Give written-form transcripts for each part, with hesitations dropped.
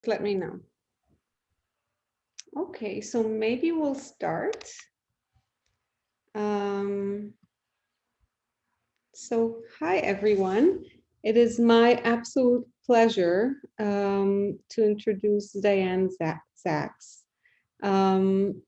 let me know. Okay, so maybe we'll start. So hi, everyone. It is my absolute pleasure to introduce Diane Saxe. Diane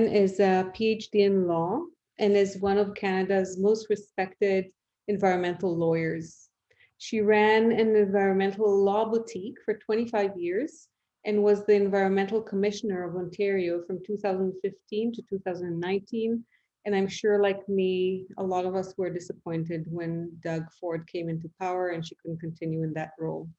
is a PhD in law and is one of Canada's most respected environmental lawyers. She ran an environmental law boutique for 25 years and was the Environmental Commissioner of Ontario from 2015 to 2019. And I'm sure, like me, a lot of us were disappointed when Doug Ford came into power and she couldn't continue in that role.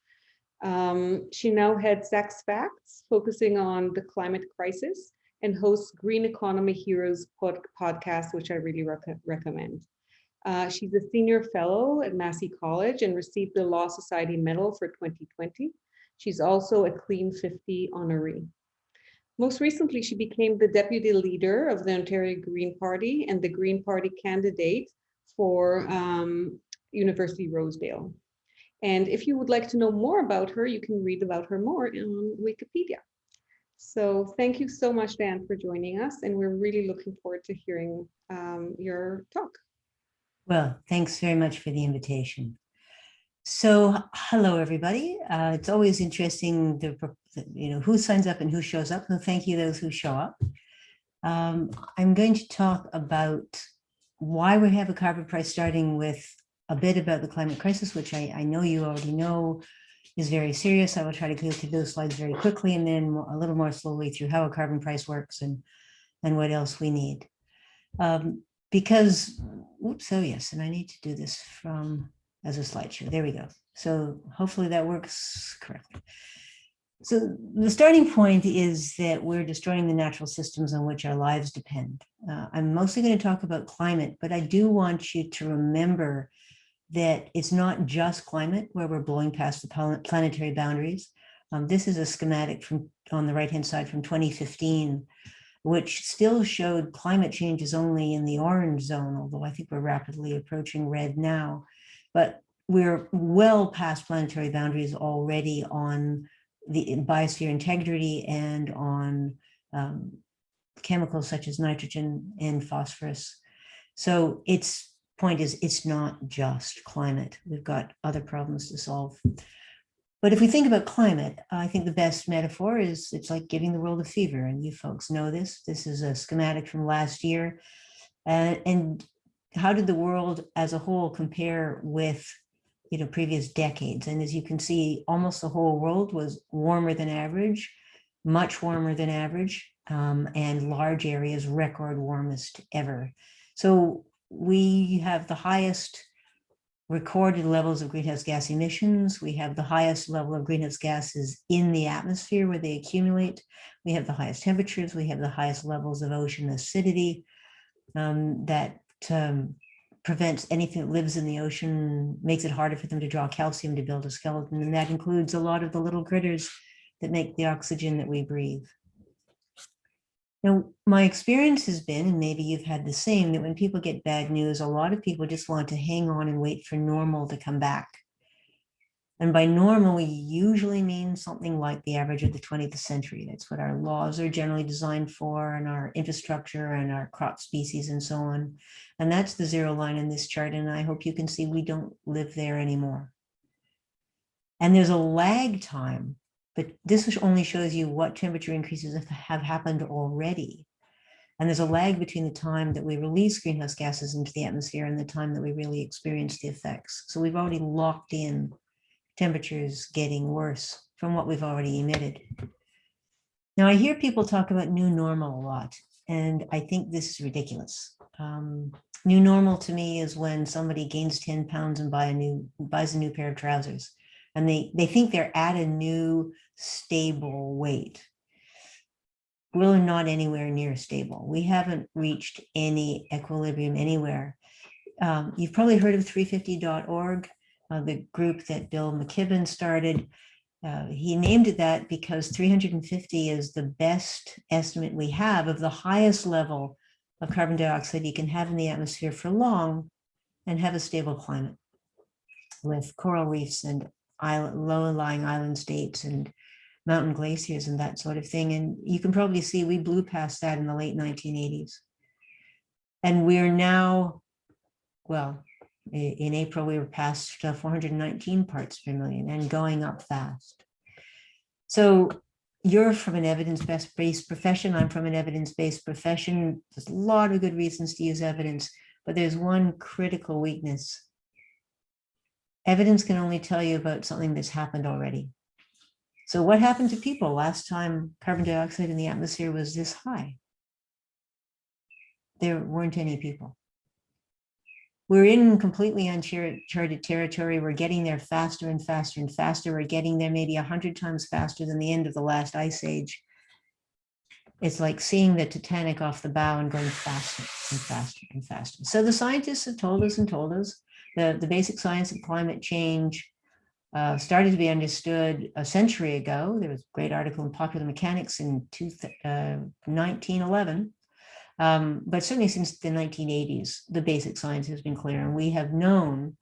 She now heads Saxe Facts, focusing on the climate crisis, and hosts Green Economy Heroes podcast, which I really recommend. She's a senior fellow at Massey College and received the Law Society Medal for 2020. She's also a Clean 50 honoree. Most recently, she became the deputy leader of the Ontario Green Party and the Green Party candidate for University Rosedale. And if you would like to know more about her, you can read about her more on Wikipedia. So thank you so much, Dan, for joining us. And we're really looking forward to hearing your talk. Well, thanks very much for the invitation. So hello, everybody. It's always interesting who signs up and who shows up. So thank you those who show up. I'm going to talk about why we have a carbon price, starting with a bit about the climate crisis, which I know you already know is very serious. I will try to go through those slides very quickly and then a little more slowly through how a carbon price works and what else we need. Because, oops, oh yes, and I need to do this as a slideshow. There we go. So hopefully that works correctly. So the starting point is that we're destroying the natural systems on which our lives depend. I'm mostly going to talk about climate, but I do want you to remember that it's not just climate where we're blowing past the planetary boundaries. This is a schematic on the right-hand side from 2015, which still showed climate change is only in the orange zone, although I think we're rapidly approaching red now. But we're well past planetary boundaries already on the biosphere integrity and on chemicals such as nitrogen and phosphorus. So its point is it's not just climate. We've got other problems to solve. But if we think about climate, I think the best metaphor is it's like giving the world a fever. And you folks know this. This is a schematic from last year. And how did the world as a whole compare with previous decades? And as you can see, almost the whole world was warmer than average, much warmer than average, and large areas record warmest ever. So we have the highest recorded levels of greenhouse gas emissions. We have the highest level of greenhouse gases in the atmosphere where they accumulate. We have the highest temperatures. We have the highest levels of ocean acidity that prevents anything that lives in the ocean, makes it harder for them to draw calcium to build a skeleton. And that includes a lot of the little critters that make the oxygen that we breathe. Now, my experience has been, and maybe you've had the same, that when people get bad news, a lot of people just want to hang on and wait for normal to come back. And by normal, we usually mean something like the average of the 20th century. That's what our laws are generally designed for, and our infrastructure and our crop species and so on. And that's the zero line in this chart. And I hope you can see we don't live there anymore. And there's a lag time, but this only shows you what temperature increases have happened already. And there's a lag between the time that we release greenhouse gases into the atmosphere and the time that we really experience the effects. So we've already locked in temperatures getting worse from what we've already emitted. Now, I hear people talk about new normal a lot, and I think this is ridiculous. New normal to me is when somebody gains 10 pounds and buys a new pair of trousers, and they think they're at a new stable weight. We're not anywhere near stable. We haven't reached any equilibrium anywhere. You've probably heard of 350.org. The group that Bill McKibben started. He named it that because 350 is the best estimate we have of the highest level of carbon dioxide you can have in the atmosphere for long and have a stable climate with coral reefs and low-lying island states and mountain glaciers and that sort of thing. And you can probably see we blew past that in the late 1980s. And we're now, well, in April, we were past 419 parts per million and going up fast. So you're from an evidence-based profession. I'm from an evidence-based profession. There's a lot of good reasons to use evidence, but there's one critical weakness. Evidence can only tell you about something that's happened already. So what happened to people last time carbon dioxide in the atmosphere was this high? There weren't any people. We're in completely uncharted territory. We're getting there faster and faster and faster. We're getting there maybe 100 times faster than the end of the last ice age. It's like seeing the Titanic off the bow and going faster and faster and faster. So the scientists have told us and told us the basic science of climate change started to be understood a century ago. There was a great article in Popular Mechanics in 1911. But certainly since the 1980s, the basic science has been clear. And we have known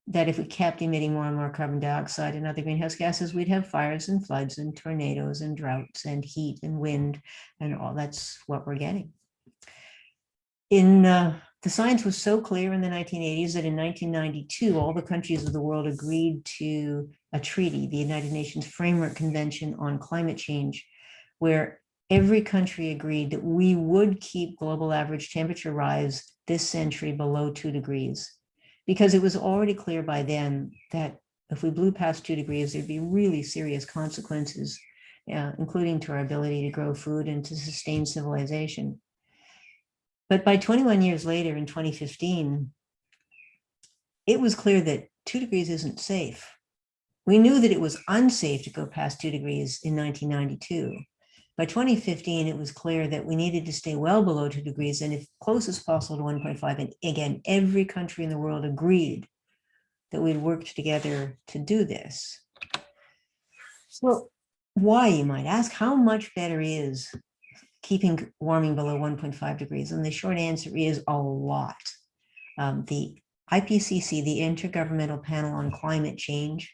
that if we kept emitting more and more carbon dioxide and other greenhouse gases, we'd have fires and floods and tornadoes and droughts and heat and wind and all. That's what we're getting. The science was so clear in the 1980s that in 1992, all the countries of the world agreed to a treaty, the United Nations Framework Convention on Climate Change, where every country agreed that we would keep global average temperature rise this century below 2 degrees, because it was already clear by then that if we blew past 2 degrees, there'd be really serious consequences, including to our ability to grow food and to sustain civilization. But by 21 years later, in 2015, it was clear that 2 degrees isn't safe. We knew that it was unsafe to go past 2 degrees in 1992. By 2015, it was clear that we needed to stay well below 2 degrees and if close as possible to 1.5. And again, every country in the world agreed that we'd worked together to do this. So why, you might ask, how much better is keeping warming below 1.5 degrees? And the short answer is a lot. The IPCC, the Intergovernmental Panel on Climate Change,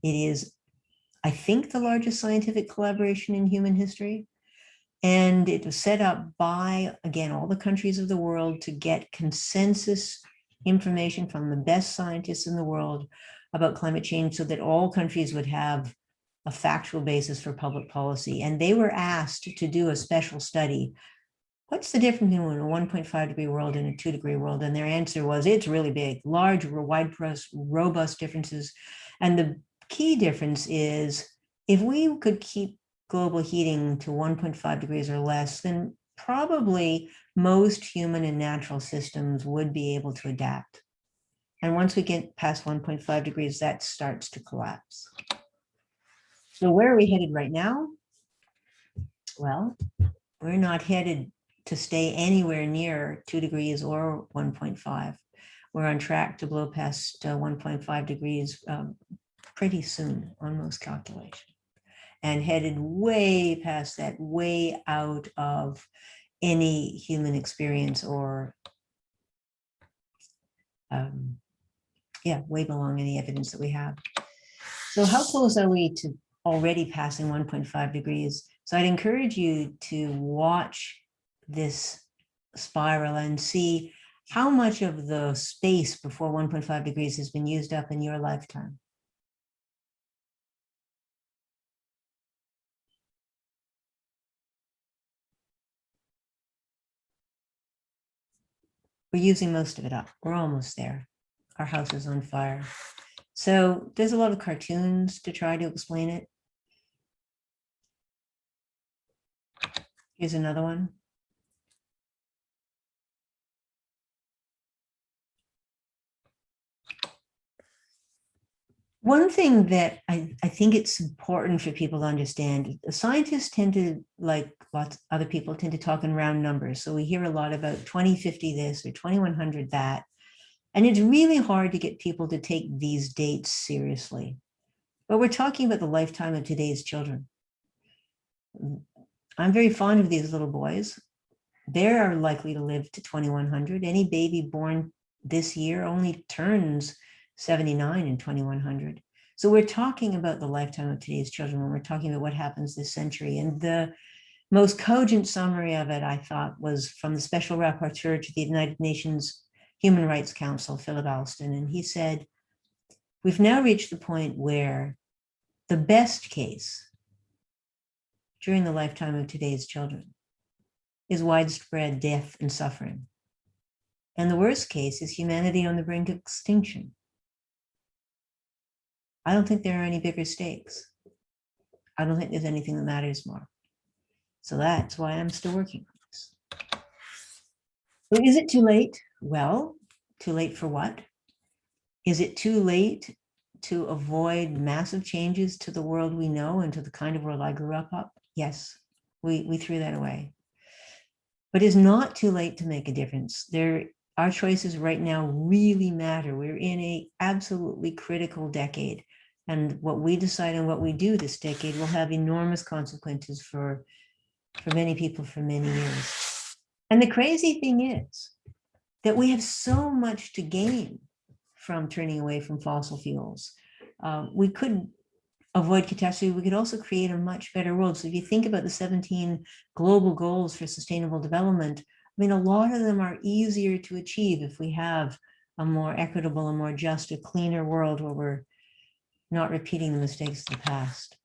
it is, I think, the largest scientific collaboration in human history. And it was set up by, again, all the countries of the world to get consensus information from the best scientists in the world about climate change so that all countries would have a factual basis for public policy. And they were asked to do a special study. What's the difference between a 1.5 degree world and a 2 degree world? And their answer was, it's really big, large, wide, robust differences. And the key difference is, if we could keep global heating to 1.5 degrees or less, then probably most human and natural systems would be able to adapt. And once we get past 1.5 degrees, that starts to collapse. So where are we headed right now? Well, we're not headed to stay anywhere near 2 degrees or 1.5. We're on track to blow past 1.5 degrees pretty soon on most calculations, and headed way past that, way out of any human experience, or way beyond any evidence that we have. So how close are we to already passing 1.5 degrees? So I'd encourage you to watch this spiral and see how much of the space before 1.5 degrees has been used up in your lifetime. We're using most of it up. We're almost there. Our house is on fire. So there's a lot of cartoons to try to explain it. Here's another one. One thing that I think it's important for people to understand, scientists tend to, like lots of other people, tend to talk in round numbers. So we hear a lot about 2050 this or 2100 that. And it's really hard to get people to take these dates seriously. But we're talking about the lifetime of today's children. I'm very fond of these little boys. They're likely to live to 2100. Any baby born this year only turns 79 in 2100. So we're talking about the lifetime of today's children when we're talking about what happens this century. And the most cogent summary of it, I thought, was from the Special Rapporteur to the United Nations Human Rights Council, Philip Alston. And he said, we've now reached the point where the best case during the lifetime of today's children is widespread death and suffering. And the worst case is humanity on the brink of extinction. I don't think there are any bigger stakes. I don't think there's anything that matters more. So that's why I'm still working on this. So is it too late? Well, too late for what? Is it too late to avoid massive changes to the world we know and to the kind of world I grew up? Yes, we threw that away. But it's not too late to make a difference. Our choices right now really matter. We're in an absolutely critical decade. And what we decide and what we do this decade will have enormous consequences for many people for many years. And the crazy thing is that we have so much to gain from turning away from fossil fuels. We could avoid catastrophe. We could also create a much better world. So if you think about the 17 global goals for sustainable development, I mean, a lot of them are easier to achieve if we have a more equitable, a more just, a cleaner world where we're not repeating the mistakes of the past.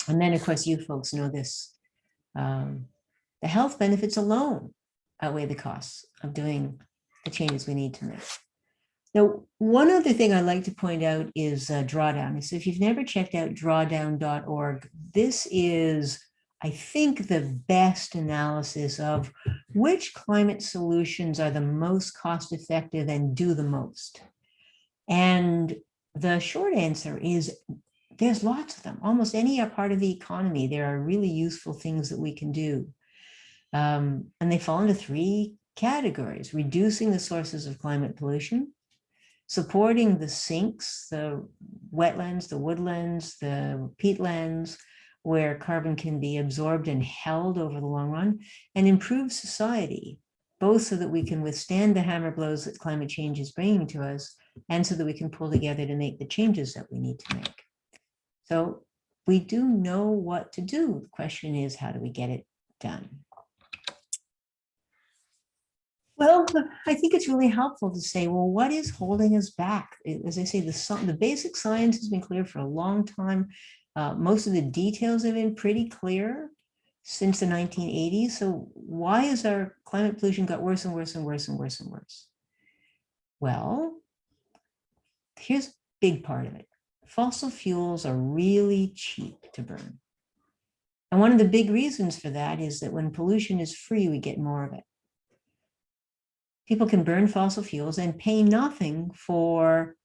And then, of course, you folks know this. The health benefits alone outweigh the costs of doing the changes we need to make. Now, one other thing I'd like to point out is Drawdown. So if you've never checked out drawdown.org, this is, I think, the best analysis of which climate solutions are the most cost-effective and do the most. And the short answer is there's lots of them. Almost any part of the economy, there are really useful things that we can do. And they fall into three categories: reducing the sources of climate pollution, supporting the sinks, the wetlands, the woodlands, the peatlands, where carbon can be absorbed and held over the long run, and improve society, both so that we can withstand the hammer blows that climate change is bringing to us, and so that we can pull together to make the changes that we need to make. So we do know what to do. The question is, how do we get it done? Well, I think it's really helpful to say, well, what is holding us back? As I say, the basic science has been clear for a long time. Most of the details have been pretty clear since the 1980s. So why has our climate pollution got worse and worse and worse and worse and worse? Well, here's a big part of it. Fossil fuels are really cheap to burn. And one of the big reasons for that is that when pollution is free, we get more of it. People can burn fossil fuels and pay nothing for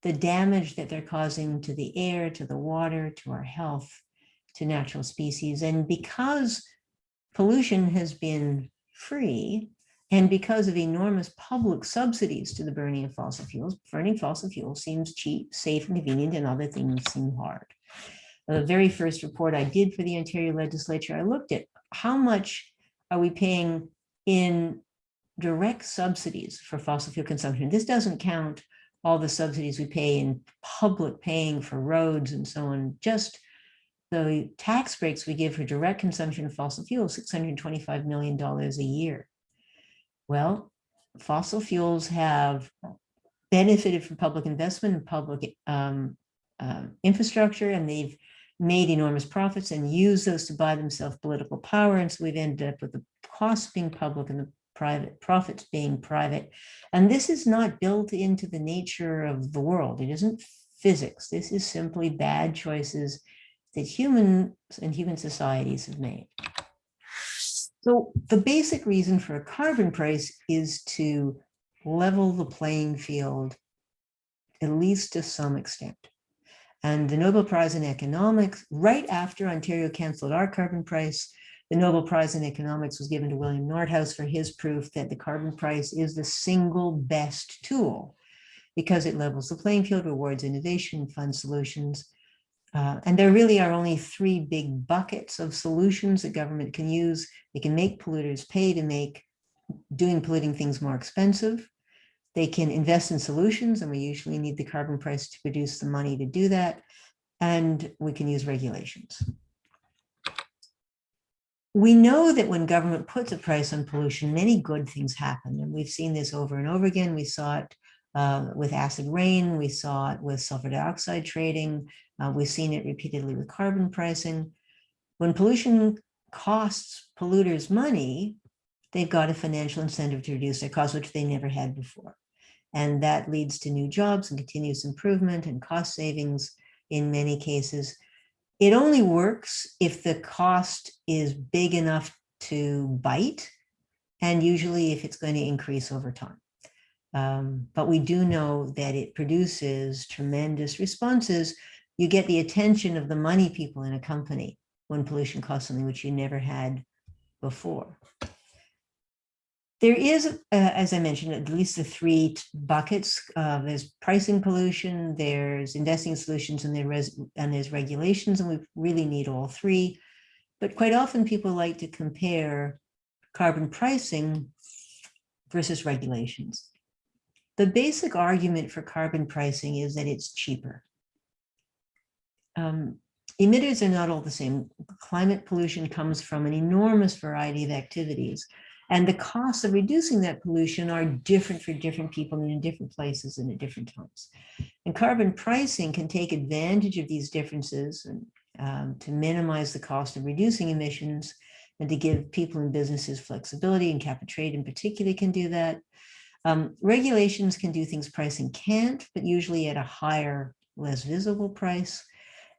the damage that they're causing to the air, to the water, to our health, to natural species. And because pollution has been free, and because of enormous public subsidies to the burning of fossil fuels, burning fossil fuels seems cheap, safe, and convenient, and other things seem hard. The very first report I did for the Ontario legislature, I looked at how much are we paying in direct subsidies for fossil fuel consumption. This doesn't count all the subsidies we pay in public paying for roads and so on. Just the tax breaks we give for direct consumption of fossil fuels, $625 million a year. Well, fossil fuels have benefited from public investment and public infrastructure, and they've made enormous profits and used those to buy themselves political power. And so we've ended up with the costs being public and the private profits being private. And this is not built into the nature of the world. It isn't physics. This is simply bad choices that humans and human societies have made. So the basic reason for a carbon price is to level the playing field, at least to some extent. And the Nobel Prize in Economics, right after Ontario canceled our carbon price, the Nobel Prize in Economics was given to William Nordhaus for his proof that the carbon price is the single best tool because it levels the playing field, rewards innovation, funds solutions. And there really are only three big buckets of solutions that government can use. They can make polluters pay to make doing polluting things more expensive. They can invest in solutions, and we usually need the carbon price to produce the money to do that. And we can use regulations. We know that when government puts a price on pollution, many good things happen. And we've seen this over and over again. We saw it with acid rain. We saw it with sulfur dioxide trading. We've seen it repeatedly with carbon pricing. When pollution costs polluters money, they've got a financial incentive to reduce their costs, which they never had before. And that leads to new jobs and continuous improvement and cost savings in many cases. It only works if the cost is big enough to bite, and usually if it's going to increase over time. But we do know that it produces tremendous responses. You get the attention of the money people in a company when pollution costs something which you never had before. There is, as I mentioned, at least the three buckets. There's pricing pollution, there's investing in solutions, and there's regulations, and we really need all three. But quite often people like to compare carbon pricing versus regulations. The basic argument for carbon pricing is that it's cheaper. Emitters are not all the same. Climate pollution comes from an enormous variety of activities. And the costs of reducing that pollution are different for different people and in different places and at different times. And carbon pricing can take advantage of these differences and to minimize the cost of reducing emissions and to give people and businesses flexibility, and cap and trade in particular can do that. Regulations can do things pricing can't, but usually at a higher, less visible price.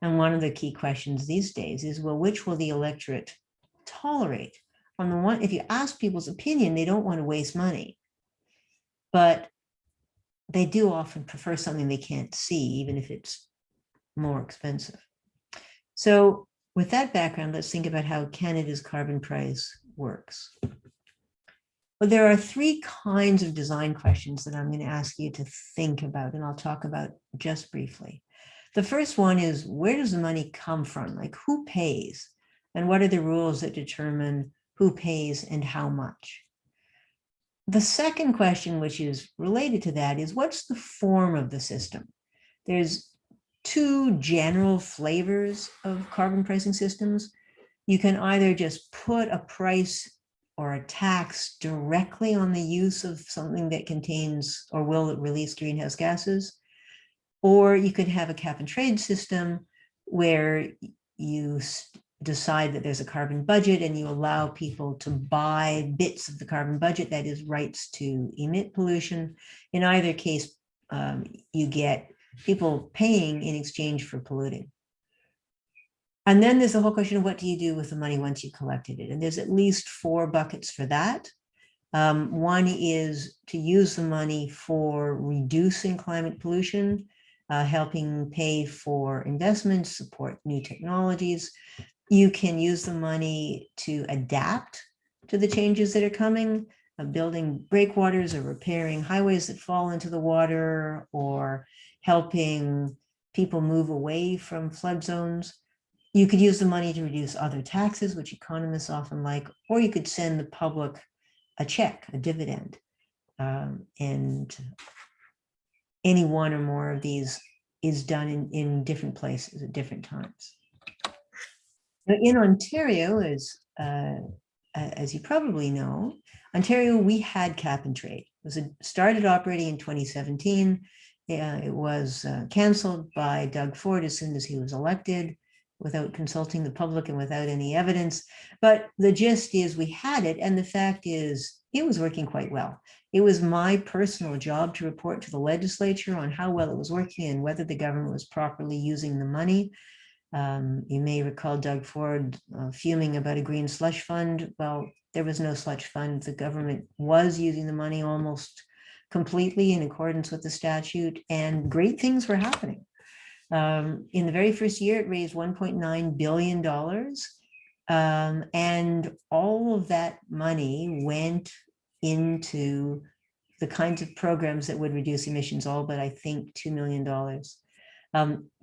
And one of the key questions these days is, well, which will the electorate tolerate? On the one, if you ask people's opinion, they don't want to waste money, but they do often prefer something they can't see, even if it's more expensive. So with that background, let's think about how Canada's carbon price works. Well, there are three kinds of design questions that I'm going to ask you to think about, and I'll talk about just briefly. The first one is, where does the money come from? Like, who pays? And what are the rules that determine who pays and how much? The second question, which is related to that, is what's the form of the system? There's two general flavors of carbon pricing systems. You can either just put a price or a tax directly on the use of something that contains or will release greenhouse gases, or you could have a cap and trade system where you decide that there's a carbon budget and you allow people to buy bits of the carbon budget, that is, rights to emit pollution. In either case, you get people paying in exchange for polluting. And then there's the whole question of what do you do with the money once you collected it? And there's at least four buckets for that. One is to use the money for reducing climate pollution, helping pay for investments, support new technologies. You can use the money to adapt to the changes that are coming, building breakwaters or repairing highways that fall into the water, or helping people move away from flood zones. You could use the money to reduce other taxes, which economists often like, or you could send the public a check, a dividend. And any one or more of these is done in different places at different times. In Ontario, as you probably know, Ontario, we had cap and trade. It started operating in 2017. It was canceled by Doug Ford as soon as he was elected, without consulting the public and without any evidence. But the gist is we had it, and the fact is it was working quite well. It was my personal job to report to the legislature on how well it was working and whether the government was properly using the money. You may recall Doug Ford fuming about a green slush fund. Well, there was no slush fund. The government was using the money almost completely in accordance with the statute, and great things were happening. In the very first year, it raised $1.9 billion. And all of that money went into the kinds of programs that would reduce emissions, all but I think $2 million.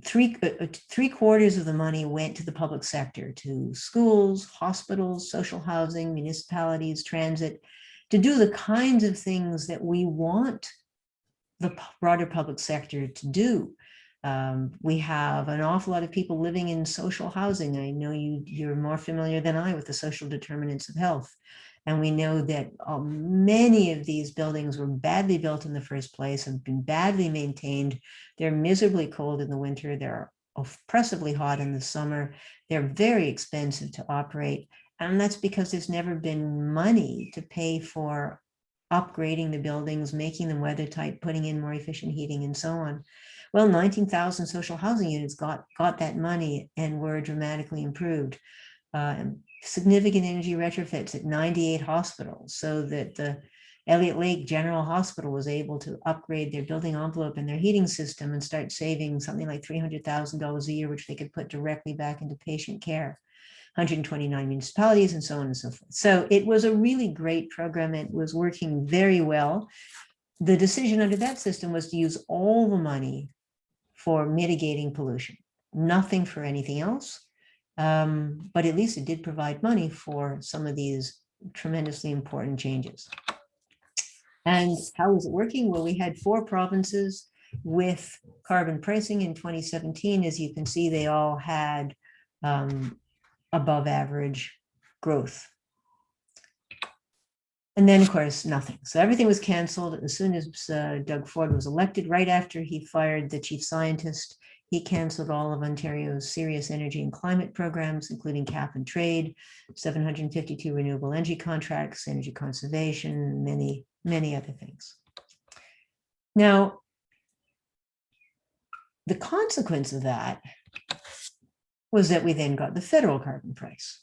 Three quarters of the money went to the public sector, to schools, hospitals, social housing, municipalities, transit, to do the kinds of things that we want the broader public sector to do. We have an awful lot of people living in social housing. I know you're more familiar than I with the social determinants of health. And we know that many of these buildings were badly built in the first place, have been badly maintained. They're miserably cold in the winter. They're oppressively hot in the summer. They're very expensive to operate. And that's because there's never been money to pay for upgrading the buildings, making them weather tight, putting in more efficient heating and so on. Well, 19,000 social housing units got that money and were dramatically improved. Significant energy retrofits at 98 hospitals, so that the Elliott Lake General Hospital was able to upgrade their building envelope and their heating system and start saving something like $300,000 a year, which they could put directly back into patient care. 129 municipalities and so on and so forth. So it was a really great program. It was working very well. The decision under that system was to use all the money for mitigating pollution, nothing for anything else. But at least it did provide money for some of these tremendously important changes. And how was it working? Well, we had 4 provinces with carbon pricing in 2017. As you can see, they all had above average growth. And then, of course, nothing. So everything was canceled as soon as Doug Ford was elected. Right after he fired the chief scientist, he canceled all of Ontario's serious energy and climate programs, including cap and trade, 752 renewable energy contracts, energy conservation, many, many other things. Now, the consequence of that was that we then got the federal carbon price.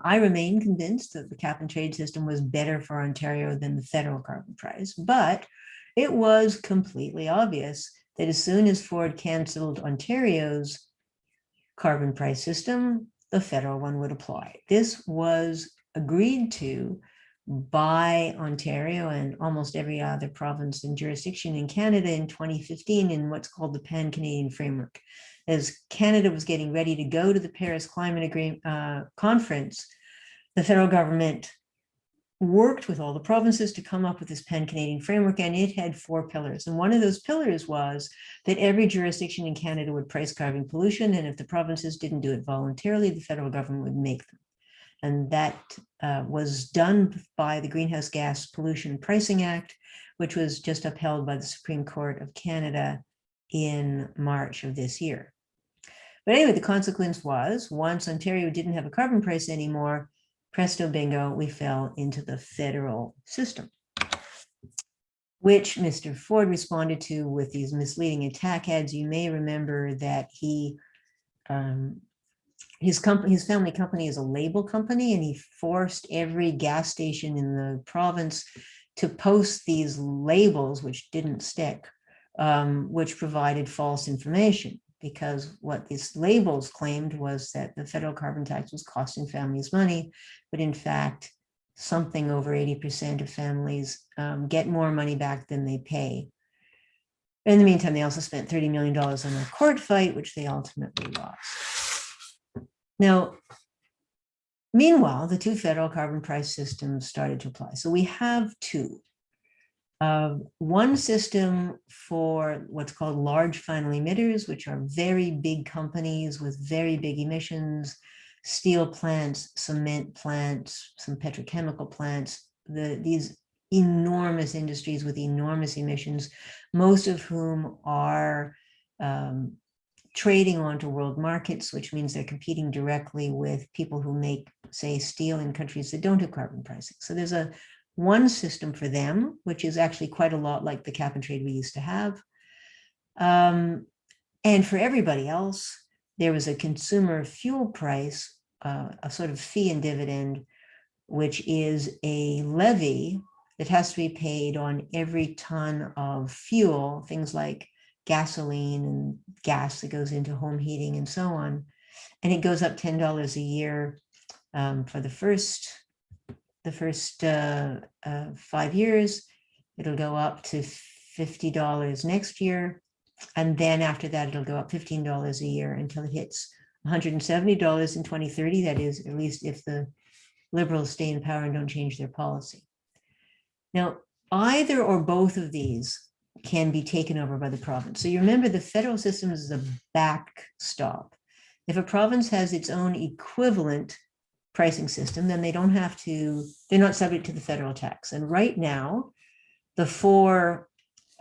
I remain convinced that the cap and trade system was better for Ontario than the federal carbon price, but it was completely obvious that as soon as Ford canceled Ontario's carbon price system, the federal one would apply. This was agreed to by Ontario and almost every other province and jurisdiction in Canada in 2015 in what's called the Pan-Canadian Framework. As Canada was getting ready to go to the Paris Climate Agreement Conference, the federal government worked with all the provinces to come up with this Pan-Canadian Framework, and it had 4 pillars. And one of those pillars was that every jurisdiction in Canada would price carbon pollution, and if the provinces didn't do it voluntarily, the federal government would make them. And that was done by the Greenhouse Gas Pollution Pricing Act, which was just upheld by the Supreme Court of Canada in March of this year. But anyway, the consequence was, once Ontario didn't have a carbon price anymore, presto bingo, we fell into the federal system, which Mr. Ford responded to with these misleading attack ads. You may remember that his family company is a label company, and he forced every gas station in the province to post these labels, which didn't stick, which provided false information. Because what these labels claimed was that the federal carbon tax was costing families money, but in fact, something over 80% of families get more money back than they pay. In the meantime, they also spent $30 million on a court fight, which they ultimately lost. Now, meanwhile, the 2 federal carbon price systems started to apply. So we have 2. One system for what's called large final emitters, which are very big companies with very big emissions, steel plants, cement plants, some petrochemical plants, these enormous industries with enormous emissions, most of whom are trading onto world markets, which means they're competing directly with people who make, say, steel in countries that don't have carbon pricing. So there's one system for them, which is actually quite a lot like the cap and trade we used to have. And for everybody else, there was a consumer fuel price, a sort of fee and dividend, which is a levy that has to be paid on every ton of fuel, things like gasoline and gas that goes into home heating and so on. And it goes up $10 a year for the first 5 years. It'll go up to $50 next year. And then after that, it'll go up $15 a year until it hits $170 in 2030. That is, at least if the Liberals stay in power and don't change their policy. Now, either or both of these can be taken over by the province. So you remember the federal system is a backstop. If a province has its own equivalent pricing system, then they don't have to, they're not subject to the federal tax. And right now, the four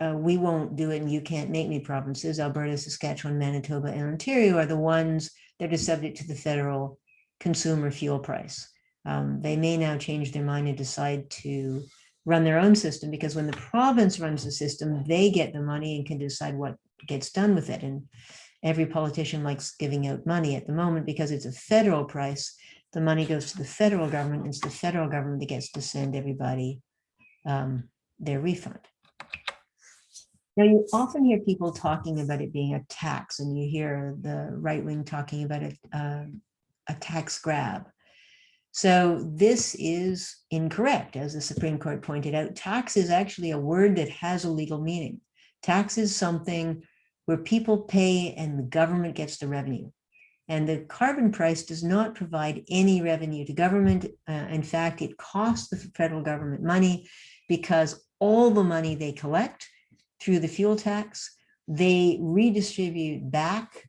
we won't do it and you can't make me provinces, Alberta, Saskatchewan, Manitoba, and Ontario, are the ones that are subject to the federal consumer fuel price. They may now change their mind and decide to run their own system, because when the province runs the system, they get the money and can decide what gets done with it. And every politician likes giving out money at the moment because it's a federal price. The money goes to the federal government, and it's the federal government that gets to send everybody their refund. Now, you often hear people talking about it being a tax, and you hear the right wing talking about it, a tax grab. So this is incorrect, as the Supreme Court pointed out. Tax is actually a word that has a legal meaning. Tax is something where people pay and the government gets the revenue. And the carbon price does not provide any revenue to government. In fact, it costs the federal government money, because all the money they collect through the fuel tax, they redistribute back.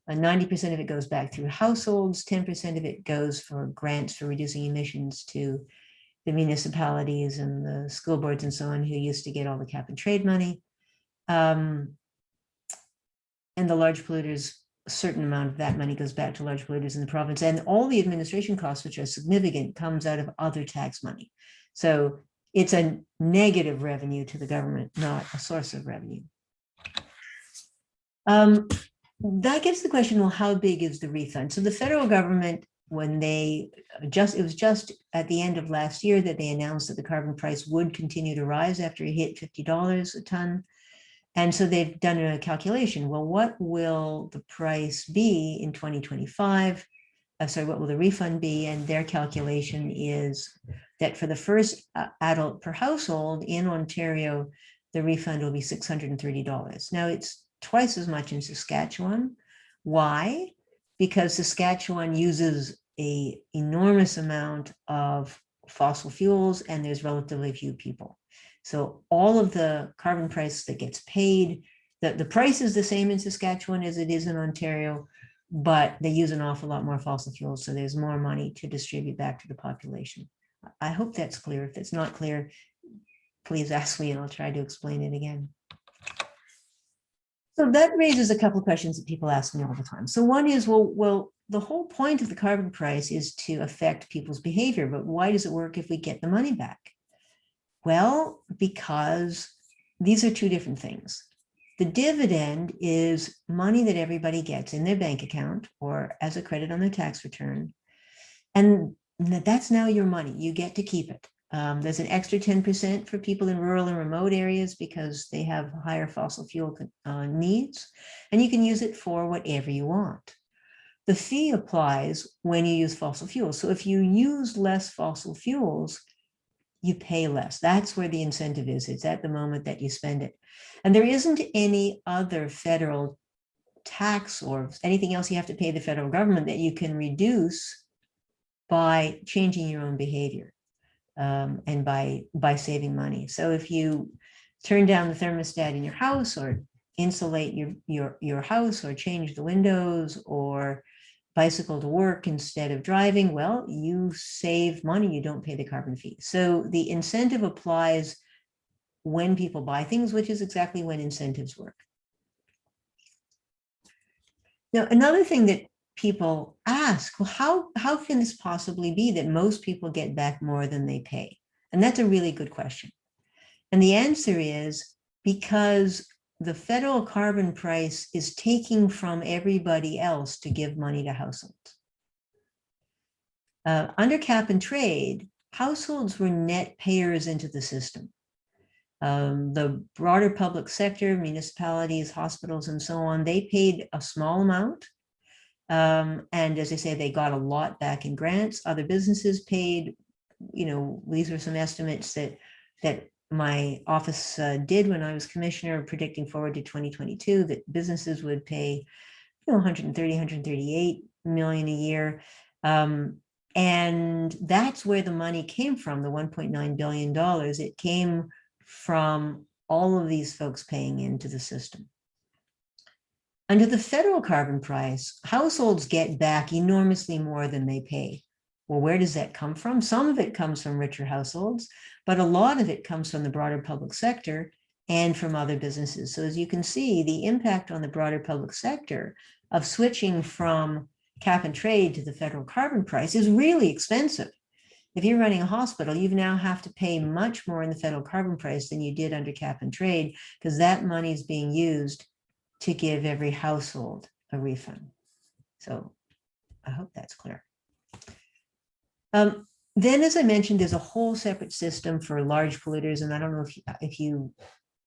90% of it goes back through households, 10% of it goes for grants for reducing emissions to the municipalities and the school boards and so on, who used to get all the cap and trade money. And the large polluters, a certain amount of that money goes back to large polluters in the province. And all the administration costs, which are significant, comes out of other tax money. So it's a negative revenue to the government, not a source of revenue. That gets the question, well, how big is the refund? So the federal government, when it was just at the end of last year that they announced that the carbon price would continue to rise after it hit $50 a ton. And so they've done a calculation. Well, what will the price be in 2025? What will the refund be? And their calculation is that for the first adult per household in Ontario, the refund will be $630. Now, it's twice as much in Saskatchewan. Why? Because Saskatchewan uses an enormous amount of fossil fuels and there's relatively few people. So all of the carbon price that gets paid, the price is the same in Saskatchewan as it is in Ontario, but they use an awful lot more fossil fuels. So there's more money to distribute back to the population. I hope that's clear. If it's not clear, please ask me and I'll try to explain it again. So that raises a couple of questions that people ask me all the time. So one is, well, the whole point of the carbon price is to affect people's behavior, but why does it work if we get the money back? Well, because these are two different things. The dividend is money that everybody gets in their bank account or as a credit on their tax return. And that's now your money. You get to keep it. There's an extra 10% for people in rural and remote areas because they have higher fossil fuel needs, and you can use it for whatever you want. The fee applies when you use fossil fuels. So if you use less fossil fuels, you pay less. That's where the incentive is. It's at the moment that you spend it. And there isn't any other federal tax or anything else you have to pay the federal government that you can reduce by changing your own behavior and by saving money. So if you turn down the thermostat in your house or insulate your house or change the windows or bicycle to work instead of driving, well, you save money, you don't pay the carbon fee. So the incentive applies when people buy things, which is exactly when incentives work. Now, another thing that people ask, well, how can this possibly be that most people get back more than they pay? And that's a really good question. And the answer is because the federal carbon price is taking from everybody else to give money to households. Under cap and trade, households were net payers into the system. The broader public sector, municipalities, hospitals, and so on, they paid a small amount. And as I say, they got a lot back in grants. Other businesses paid, these were some estimates that my office did when I was commissioner, predicting forward to 2022, that businesses would pay 130, 138 million a year. And that's where the money came from, the $1.9 billion. It came from all of these folks paying into the system. Under the federal carbon price, households get back enormously more than they pay. Well, where does that come from? Some of it comes from richer households, but a lot of it comes from the broader public sector and from other businesses. So as you can see, the impact on the broader public sector of switching from cap and trade to the federal carbon price is really expensive. If you're running a hospital, you now have to pay much more in the federal carbon price than you did under cap and trade, because that money is being used to give every household a refund. So I hope that's clear. Then, as I mentioned, there's a whole separate system for large polluters, and I don't know if you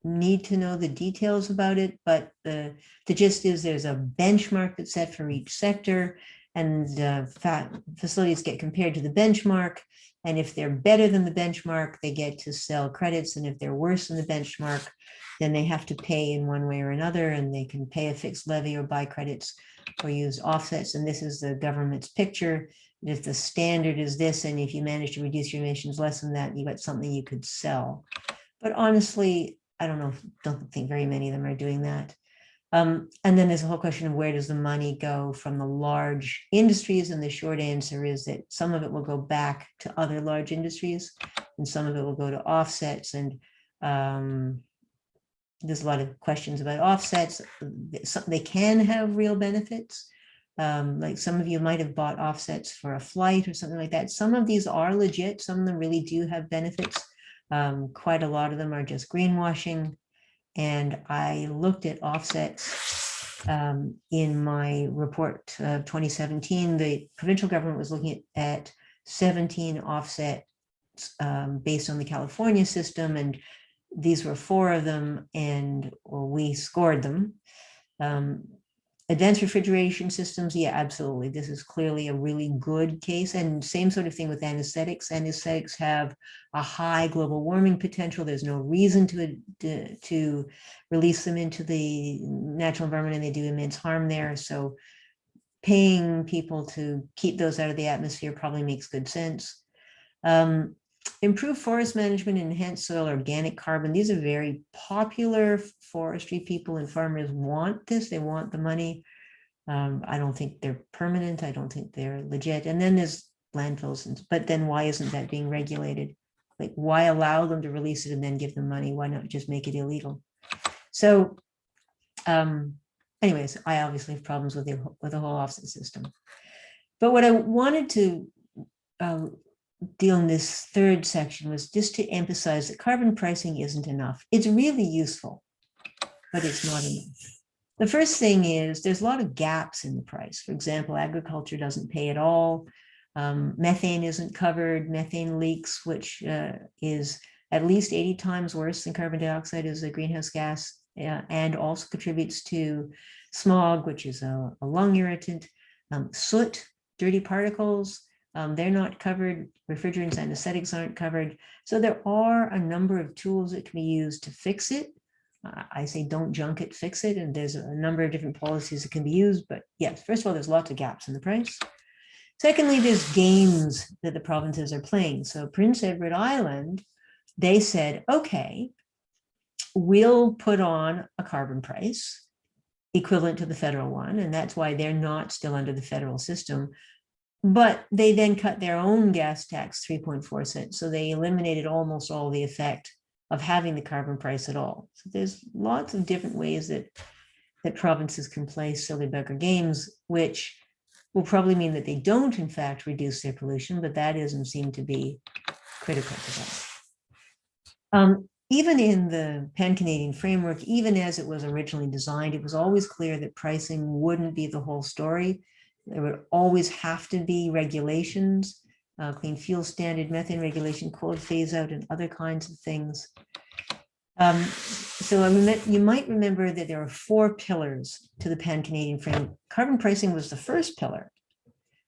need to know the details about it, but the gist is there's a benchmark that's set for each sector, and facilities get compared to the benchmark, and if they're better than the benchmark, they get to sell credits, and if they're worse than the benchmark, then they have to pay in one way or another, and they can pay a fixed levy or buy credits or use offsets. And this is the government's picture. If the standard is this, and if you manage to reduce your emissions less than that, you got something you could sell. But honestly, I don't think very many of them are doing that. And then there's a whole question of where does the money go from the large industries? And the short answer is that some of it will go back to other large industries, and some of it will go to offsets. And there's a lot of questions about offsets. They can have real benefits. Like some of you might have bought offsets for a flight or something like that. Some of these are legit. Some of them really do have benefits. Quite a lot of them are just greenwashing. And I looked at offsets in my report 2017. The provincial government was looking at 17 offsets based on the California system, and these were 4 of them, and we scored them. Advanced refrigeration systems, yeah, absolutely. This is clearly a really good case, and same sort of thing with anesthetics. Anesthetics have a high global warming potential. There's no reason to release them into the natural environment, and they do immense harm there. So paying people to keep those out of the atmosphere probably makes good sense. Improved forest management and enhanced soil organic carbon. These are very popular. Forestry people and farmers want this. They want the money. I don't think they're permanent. I don't think they're legit. And then there's landfills. But then why isn't that being regulated? Like, why allow them to release it and then give them money? Why not just make it illegal? So anyways, I obviously have problems with the whole offset system. But what I wanted to deal in this third section was just to emphasize that carbon pricing isn't enough. It's really useful, but it's not enough. The first thing is there's a lot of gaps in the price. For example, agriculture doesn't pay at all. Methane isn't covered. Methane leaks, which is at least 80 times worse than carbon dioxide as a greenhouse gas, and also contributes to smog, which is a lung irritant. Soot, dirty particles, they're not covered. Refrigerants, anesthetics aren't covered. So there are a number of tools that can be used to fix it. I say don't junk it, fix it. And there's a number of different policies that can be used. But yes, first of all, there's lots of gaps in the price. Secondly, there's games that the provinces are playing. So Prince Edward Island, they said, okay, we'll put on a carbon price equivalent to the federal one. And that's why they're not still under the federal system. But they then cut their own gas tax 3.4 cents. So they eliminated almost all the effect of having the carbon price at all. So there's lots of different ways that provinces can play silly bugger games, which will probably mean that they don't, in fact, reduce their pollution, but that doesn't seem to be critical to them. Even in the Pan-Canadian framework, even as it was originally designed, it was always clear that pricing wouldn't be the whole story. There would always have to be regulations, clean fuel standard, methane regulation, coal phase out, and other kinds of things. So you might remember that there are 4 pillars to the Pan-Canadian framework. Carbon pricing was the first pillar.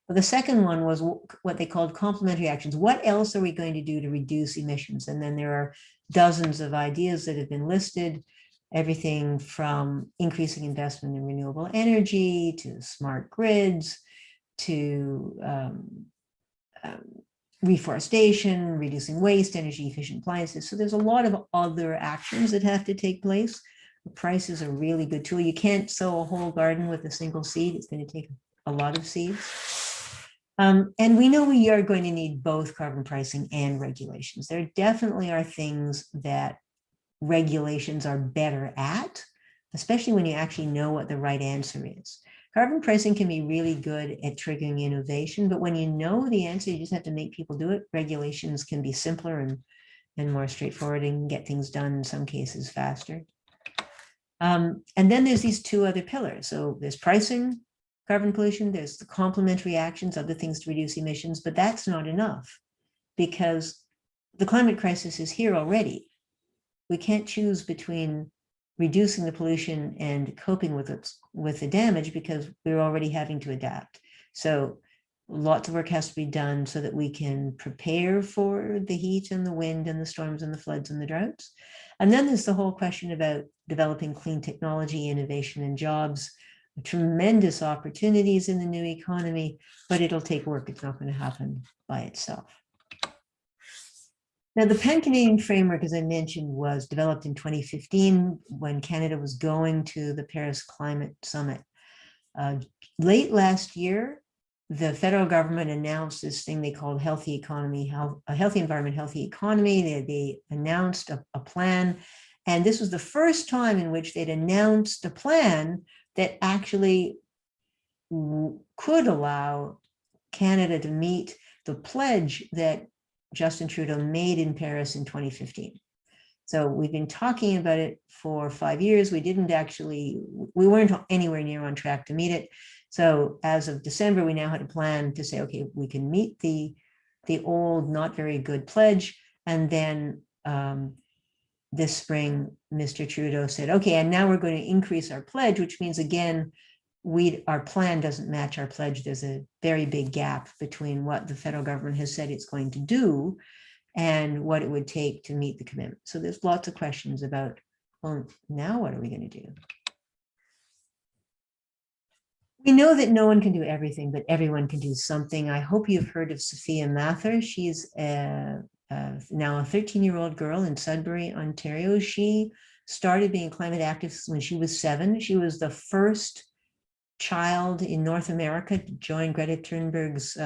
But the second one was what they called complementary actions. What else are we going to do to reduce emissions? And then there are dozens of ideas that have been listed. Everything from increasing investment in renewable energy to smart grids to reforestation, reducing waste, energy efficient appliances. So there's a lot of other actions that have to take place. The price is a really good tool. You can't sow a whole garden with a single seed. It's going to take a lot of seeds. And we know we are going to need both carbon pricing and regulations. There definitely are things that regulations are better at, especially when you actually know what the right answer is. Carbon pricing can be really good at triggering innovation, but when you know the answer, you just have to make people do it. Regulations can be simpler and more straightforward and get things done in some cases faster. And then there's these two other pillars. So there's pricing, carbon pollution, there's the complementary actions, other things to reduce emissions, but that's not enough because the climate crisis is here already. We can't choose between reducing the pollution and coping with the damage because we're already having to adapt. So lots of work has to be done so that we can prepare for the heat and the wind and the storms and the floods and the droughts. And then there's the whole question about developing clean technology, innovation, and jobs. Tremendous opportunities in the new economy, but it'll take work. It's not going to happen by itself. Now, the Pan-Canadian framework, as I mentioned, was developed in 2015 when Canada was going to the Paris Climate Summit. Late last year, the federal government announced this thing they called healthy economy, a healthy environment, healthy economy. They announced a plan. And this was the first time in which they'd announced a plan that actually could allow Canada to meet the pledge that Justin Trudeau made in Paris in 2015. So we've been talking about it for 5 years. We weren't anywhere near on track to meet it. So as of December, we now had a plan to say, okay, we can meet the old, not very good pledge. And then this spring, Mr. Trudeau said, okay, and now we're going to increase our pledge, which means again, our plan doesn't match our pledge. There's a very big gap between what the federal government has said it's going to do and what it would take to meet the commitment. So there's lots of questions about, well, now what are we going to do? We know that no one can do everything, but everyone can do something. I hope you've heard of Sophia Mather. She's now a 13-year-old girl in Sudbury, Ontario. She started being a climate activist when she was 7. She was the first child in North America to join Greta Thunberg's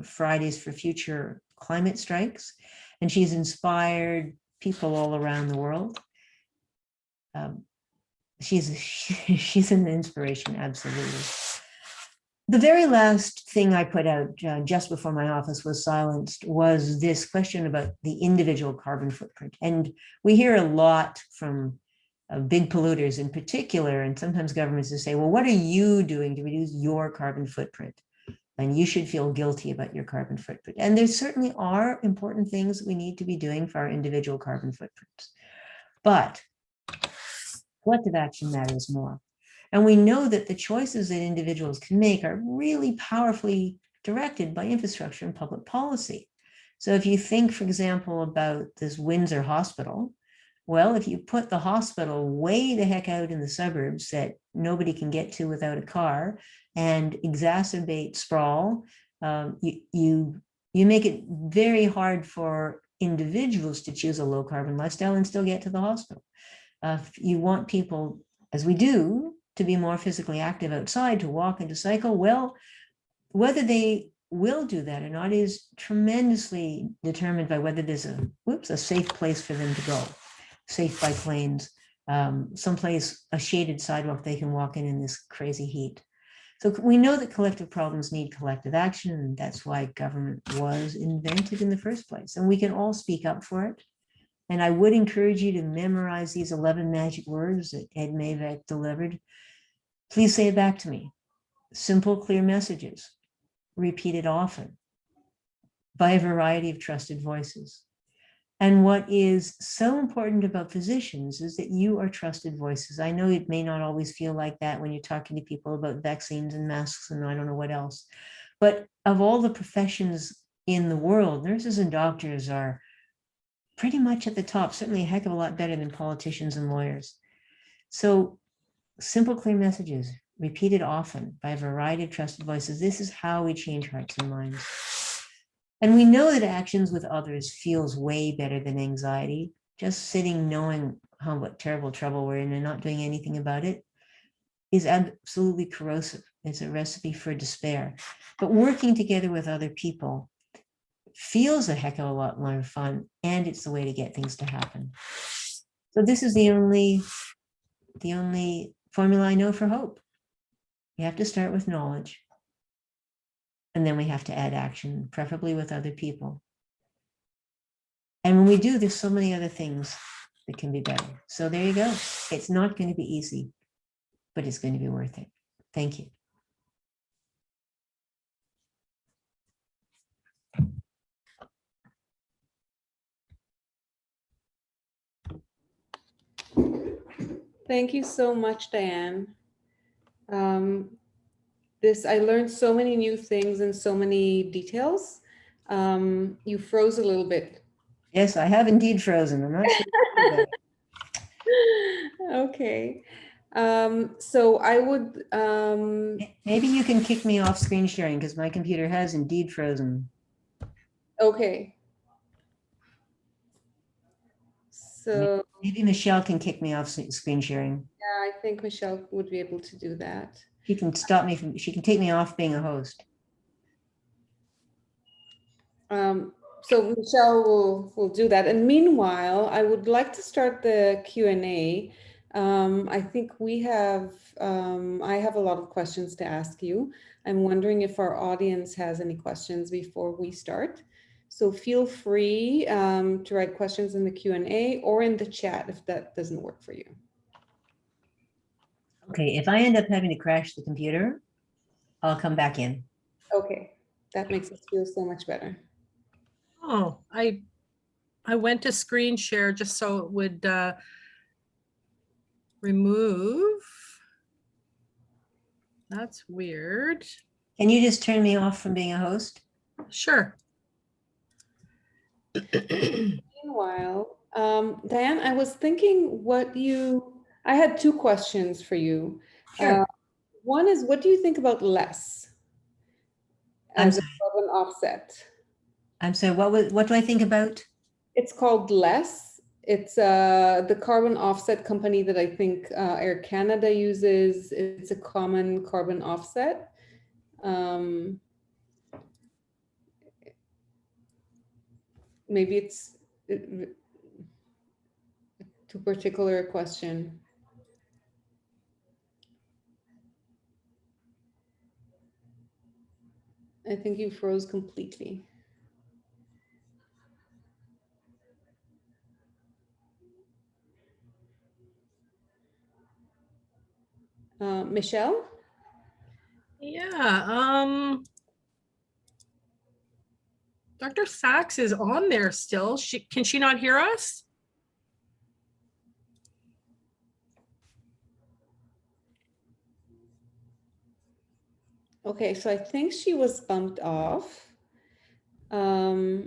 Fridays for Future climate strikes, and she's inspired people all around the world. She's an inspiration, absolutely. The very last thing I put out just before my office was silenced was this question about the individual carbon footprint. And we hear a lot from big polluters in particular, and sometimes governments will say, well, what are you doing to reduce your carbon footprint? And you should feel guilty about your carbon footprint. And there certainly are important things we need to be doing for our individual carbon footprints. But collective action matters more. And we know that the choices that individuals can make are really powerfully directed by infrastructure and public policy. So if you think, for example, about this Windsor hospital, well, if you put the hospital way the heck out in the suburbs that nobody can get to without a car and exacerbate sprawl, you make it very hard for individuals to choose a low carbon lifestyle and still get to the hospital. If you want people, as we do, to be more physically active outside, to walk and to cycle, well, whether they will do that or not is tremendously determined by whether there's a safe place for them to go. Safe bike lanes, someplace, a shaded sidewalk they can walk in this crazy heat. So we know that collective problems need collective action, and that's why government was invented in the first place. And we can all speak up for it. And I would encourage you to memorize these 11 magic words that Ed Mavek delivered. Please say it back to me. Simple, clear messages, repeated often by a variety of trusted voices. And what is so important about physicians is that you are trusted voices. I know it may not always feel like that when you're talking to people about vaccines and masks and I don't know what else. But of all the professions in the world, nurses and doctors are pretty much at the top, certainly a heck of a lot better than politicians and lawyers. So simple, clear messages, repeated often by a variety of trusted voices. This is how we change hearts and minds. And we know that actions with others feels way better than anxiety. Just sitting knowing what terrible trouble we're in and not doing anything about it is absolutely corrosive. It's a recipe for despair. But working together with other people feels a heck of a lot more fun, and it's the way to get things to happen. So this is the only formula I know for hope. You have to start with knowledge, and then we have to add action, preferably with other people. And when we do, there's so many other things that can be better. So there you go. It's not going to be easy, but it's going to be worth it. Thank you. Thank you so much, Diane. I learned so many new things and so many details. You froze a little bit. Yes, I have indeed frozen. I'm not sure. Okay. So I would, Maybe you can kick me off screen sharing because my computer has indeed frozen. okay. So maybe Michelle can kick me off screen sharing. yeah, I think Michelle would be able to do that. She can stop me from, she can take me off being a host. So Michelle will do that. And meanwhile, I would like to start the Q&A. I think we have, I have a lot of questions to ask you. I'm wondering if our audience has any questions before we start. So feel free to write questions in the Q&A or in the chat if that doesn't work for you. Okay, if I end up having to crash the computer, I'll come back in. Okay, that makes us feel so much better. Oh, I went to screen share just so it would remove. That's weird. Can you just turn me off from being a host? Sure. Meanwhile, Diane, I was thinking I had two questions for you. Sure. One is, what do you think about less as a carbon offset? I'm sorry, what do I think about? It's called Less. It's the carbon offset company that I think Air Canada uses. It's a common carbon offset. Maybe it's too particular a question. I think you froze completely. Michelle? Yeah. Dr. Saxe is on there still. Can she not hear us? Okay, so I think she was bumped off. I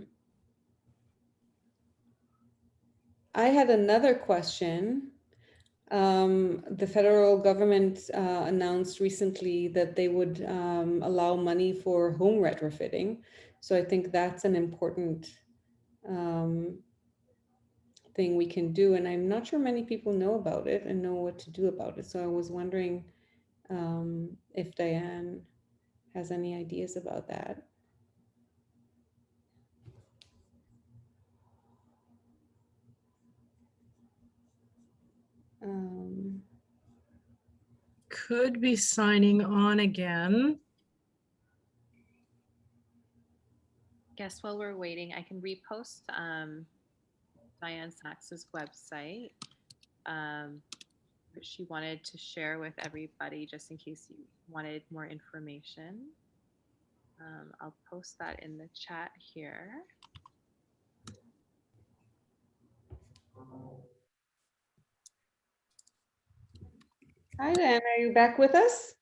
had another question. The federal government announced recently that they would allow money for home retrofitting. So I think that's an important thing we can do. And I'm not sure many people know about it and know what to do about it. So I was wondering if Diane has any ideas about that. Could be signing on again. Guess while we're waiting, I can repost Diane Saxe's website. She wanted to share with everybody just in case you wanted more information. I'll post that in the chat here. Hi, Dan. Are you back with us?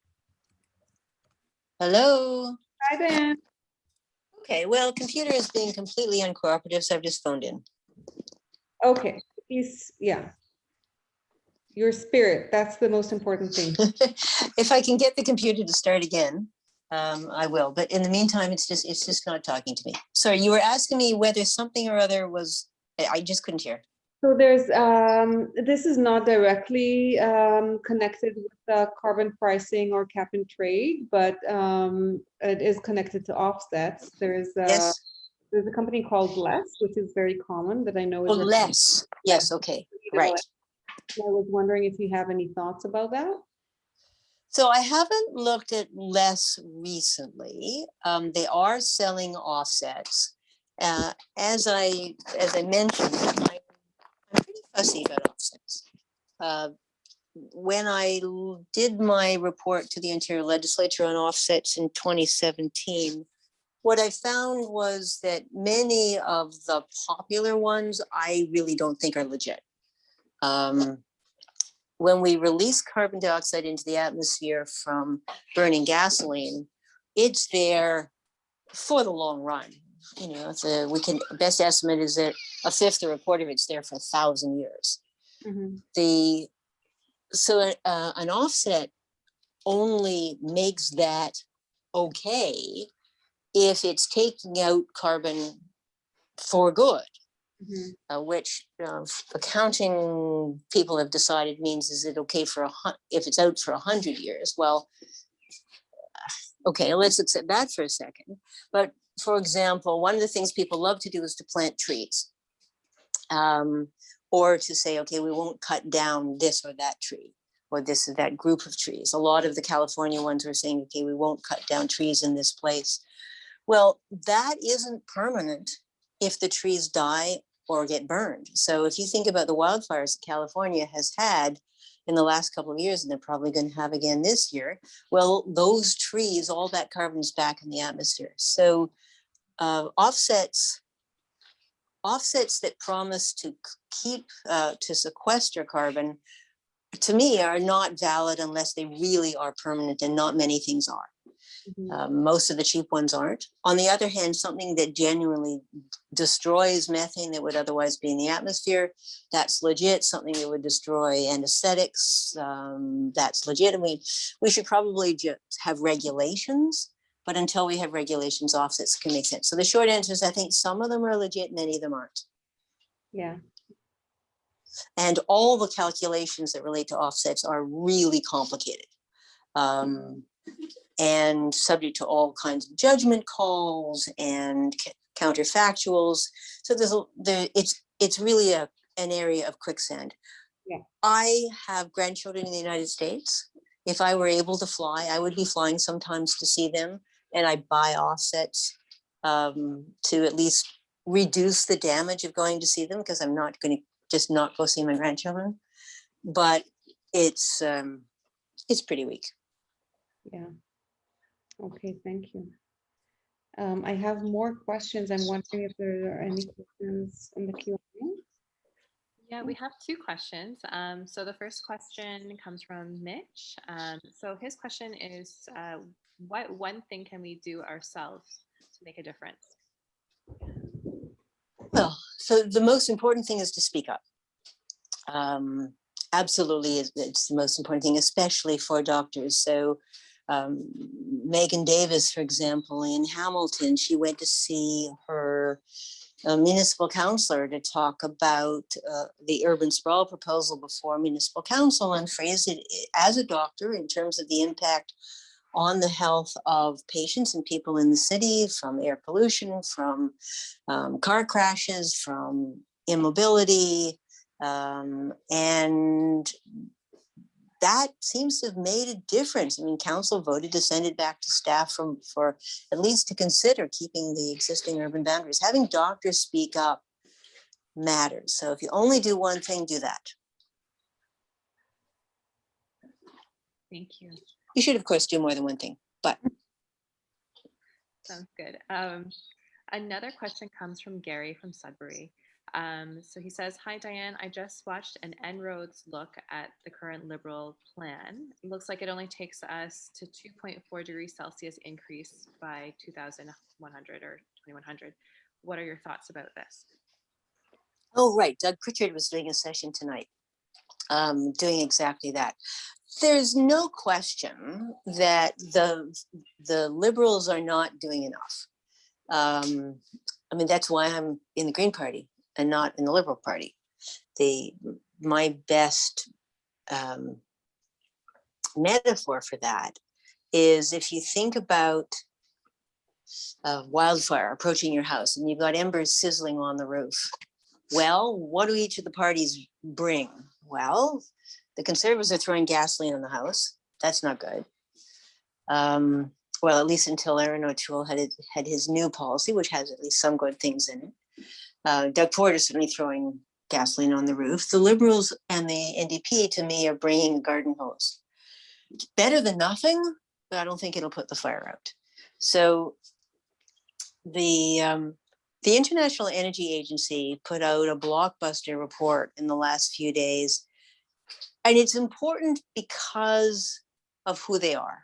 Hello. Hi, Dan. Okay, well, computer is being completely uncooperative, so I've just phoned in. Okay. Yeah. Your spirit, that's the most important thing. If I can get the computer to start again. I will, but in the meantime, it's just not talking to me. Sorry, you were asking me whether something or other was, I just couldn't hear. So there's, this is not directly connected with carbon pricing or cap and trade, but it is connected to offsets. Yes, There's a company called Less, which is very common that I know oh, is. less, yes, okay, right. I was wondering if you have any thoughts about that? So I haven't looked at less recently. They are selling offsets. As I mentioned, I'm pretty fussy about offsets. When I did my report to the Ontario Legislature on offsets in 2017, what I found was that many of the popular ones I really don't think are legit. When we release carbon dioxide into the atmosphere from burning gasoline, it's there for the long run. You know, best estimate is that a fifth or a quarter of it's there for 1,000 years. Mm-hmm. So an offset only makes that okay if it's taking out carbon for good. Mm-hmm. Which accounting people have decided means, is it okay if it's out for 100 years? Well, okay, let's accept that for a second. But for example, one of the things people love to do is to plant trees, or to say, okay, we won't cut down this or that tree, or this or that group of trees. A lot of the California ones are saying, okay, we won't cut down trees in this place. Well, that isn't permanent if the trees die or get burned. So if you think about the wildfires that California has had in the last couple of years, and they're probably going to have again this year, well, those trees, all that carbon's back in the atmosphere. So offsets that promise to to sequester carbon, to me, are not valid unless they really are permanent, and not many things are. Most of the cheap ones aren't. On the other hand, something that genuinely destroys methane that would otherwise be in the atmosphere, that's legit. Something that would destroy anesthetics, that's legit. I mean, we should probably just have regulations, but until we have regulations, offsets can make sense. So the short answer is, I think some of them are legit, many of them aren't. Yeah. And all the calculations that relate to offsets are really complicated. And subject to all kinds of judgment calls and counterfactuals. So it's really an area of quicksand. Yeah. I have grandchildren in the United States. If I were able to fly, I would be flying sometimes to see them, and I buy offsets to at least reduce the damage of going to see them, because I'm not going to just not go see my grandchildren. But it's pretty weak. Yeah. Okay, thank you. I have more questions. I'm wondering if there are any questions in the Q&A. Yeah, we have two questions. So the first question comes from Mitch. So his question is, what one thing can we do ourselves to make a difference? Well, so the most important thing is to speak up. Absolutely, it's the most important thing, especially for doctors. So Megan Davis, for example, in Hamilton, she went to see her municipal councillor to talk about the urban sprawl proposal before municipal council, and phrased it as a doctor in terms of the impact on the health of patients and people in the city, from air pollution, from car crashes, from immobility, and that seems to have made a difference. I mean, council voted to send it back to staff for at least to consider keeping the existing urban boundaries. Having doctors speak up matters. So if you only do one thing, do that. Thank you. You should, of course, do more than one thing, but. Sounds good. Another question comes from Gary from Sudbury. So he says, hi, Diane. I just watched an En-ROADS look at the current Liberal plan. It looks like it only takes us to 2.4 degrees Celsius increase by 2100 or 2100. What are your thoughts about this? Oh, right. Doug Pritchard was doing a session tonight. doing exactly that. There's no question that the Liberals are not doing enough. I mean, that's why I'm in the Green Party and not in the Liberal Party. My best metaphor for that is if you think about wildfire approaching your house and you've got embers sizzling on the roof. Well, what do each of the parties bring? Well, the Conservatives are throwing gasoline on the house. That's not good. Well, at least until Erin O'Toole had his new policy, which has at least some good things in it. Doug Ford is certainly throwing gasoline on the roof. The Liberals and the NDP, to me, are bringing a garden hose. It's better than nothing, but I don't think it'll put the fire out. So the International Energy Agency put out a blockbuster report in the last few days, and it's important because of who they are.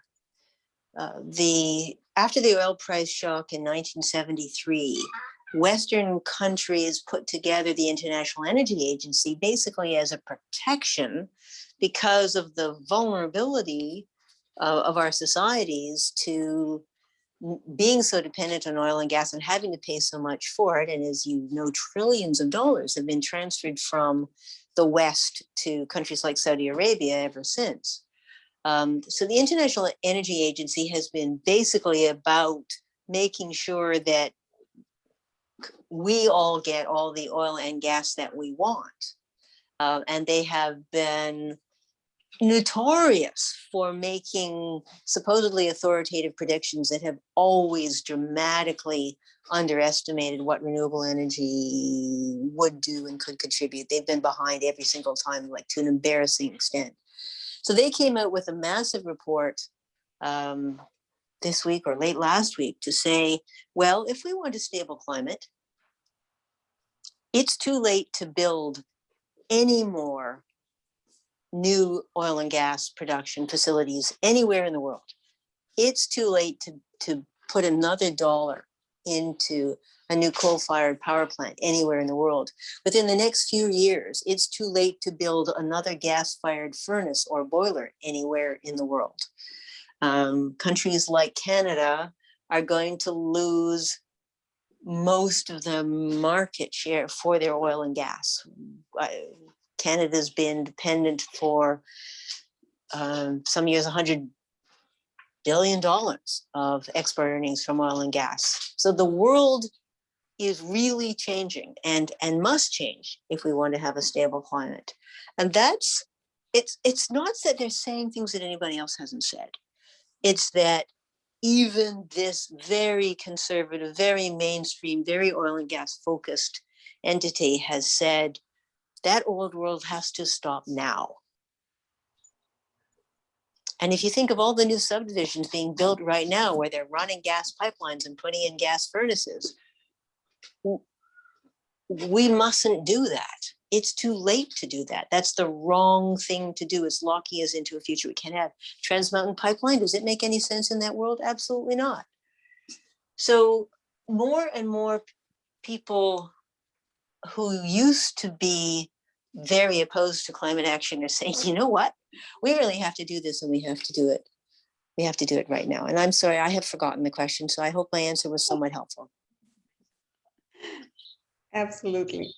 After the oil price shock in 1973, Western countries put together the International Energy Agency basically as a protection because of the vulnerability of our societies to being so dependent on oil and gas and having to pay so much for it. And as you know, trillions of dollars have been transferred from the West to countries like Saudi Arabia ever since. So the International Energy Agency has been basically about making sure that we all get all the oil and gas that we want. And they have been notorious for making supposedly authoritative predictions that have always dramatically underestimated what renewable energy would do and could contribute. They've been behind every single time, like to an embarrassing extent. So they came out with a massive report this week or late last week to say, well, if we want a stable climate, it's too late to build any more new oil and gas production facilities anywhere in the world. It's too late to put another dollar into a new coal-fired power plant anywhere in the world. Within the next few years, it's too late to build another gas-fired furnace or boiler anywhere in the world. Countries like Canada are going to lose most of the market share for their oil and gas. Canada's been dependent for some years, $100 billion of export earnings from oil and gas. So the world is really changing and must change if we want to have a stable climate. And it's not that they're saying things that anybody else hasn't said. It's that even this very conservative, very mainstream, very oil and gas focused entity has said that old world has to stop now. And if you think of all the new subdivisions being built right now where they're running gas pipelines and putting in gas furnaces, we mustn't do that. It's too late to do that. That's the wrong thing to do. It's locking us into a future we can't have. Trans Mountain Pipeline, does it make any sense in that world? Absolutely not. So more and more people who used to be very opposed to climate action are saying, you know what? We really have to do this and we have to do it. We have to do it right now. And I'm sorry, I have forgotten the question. So I hope my answer was somewhat helpful. Absolutely.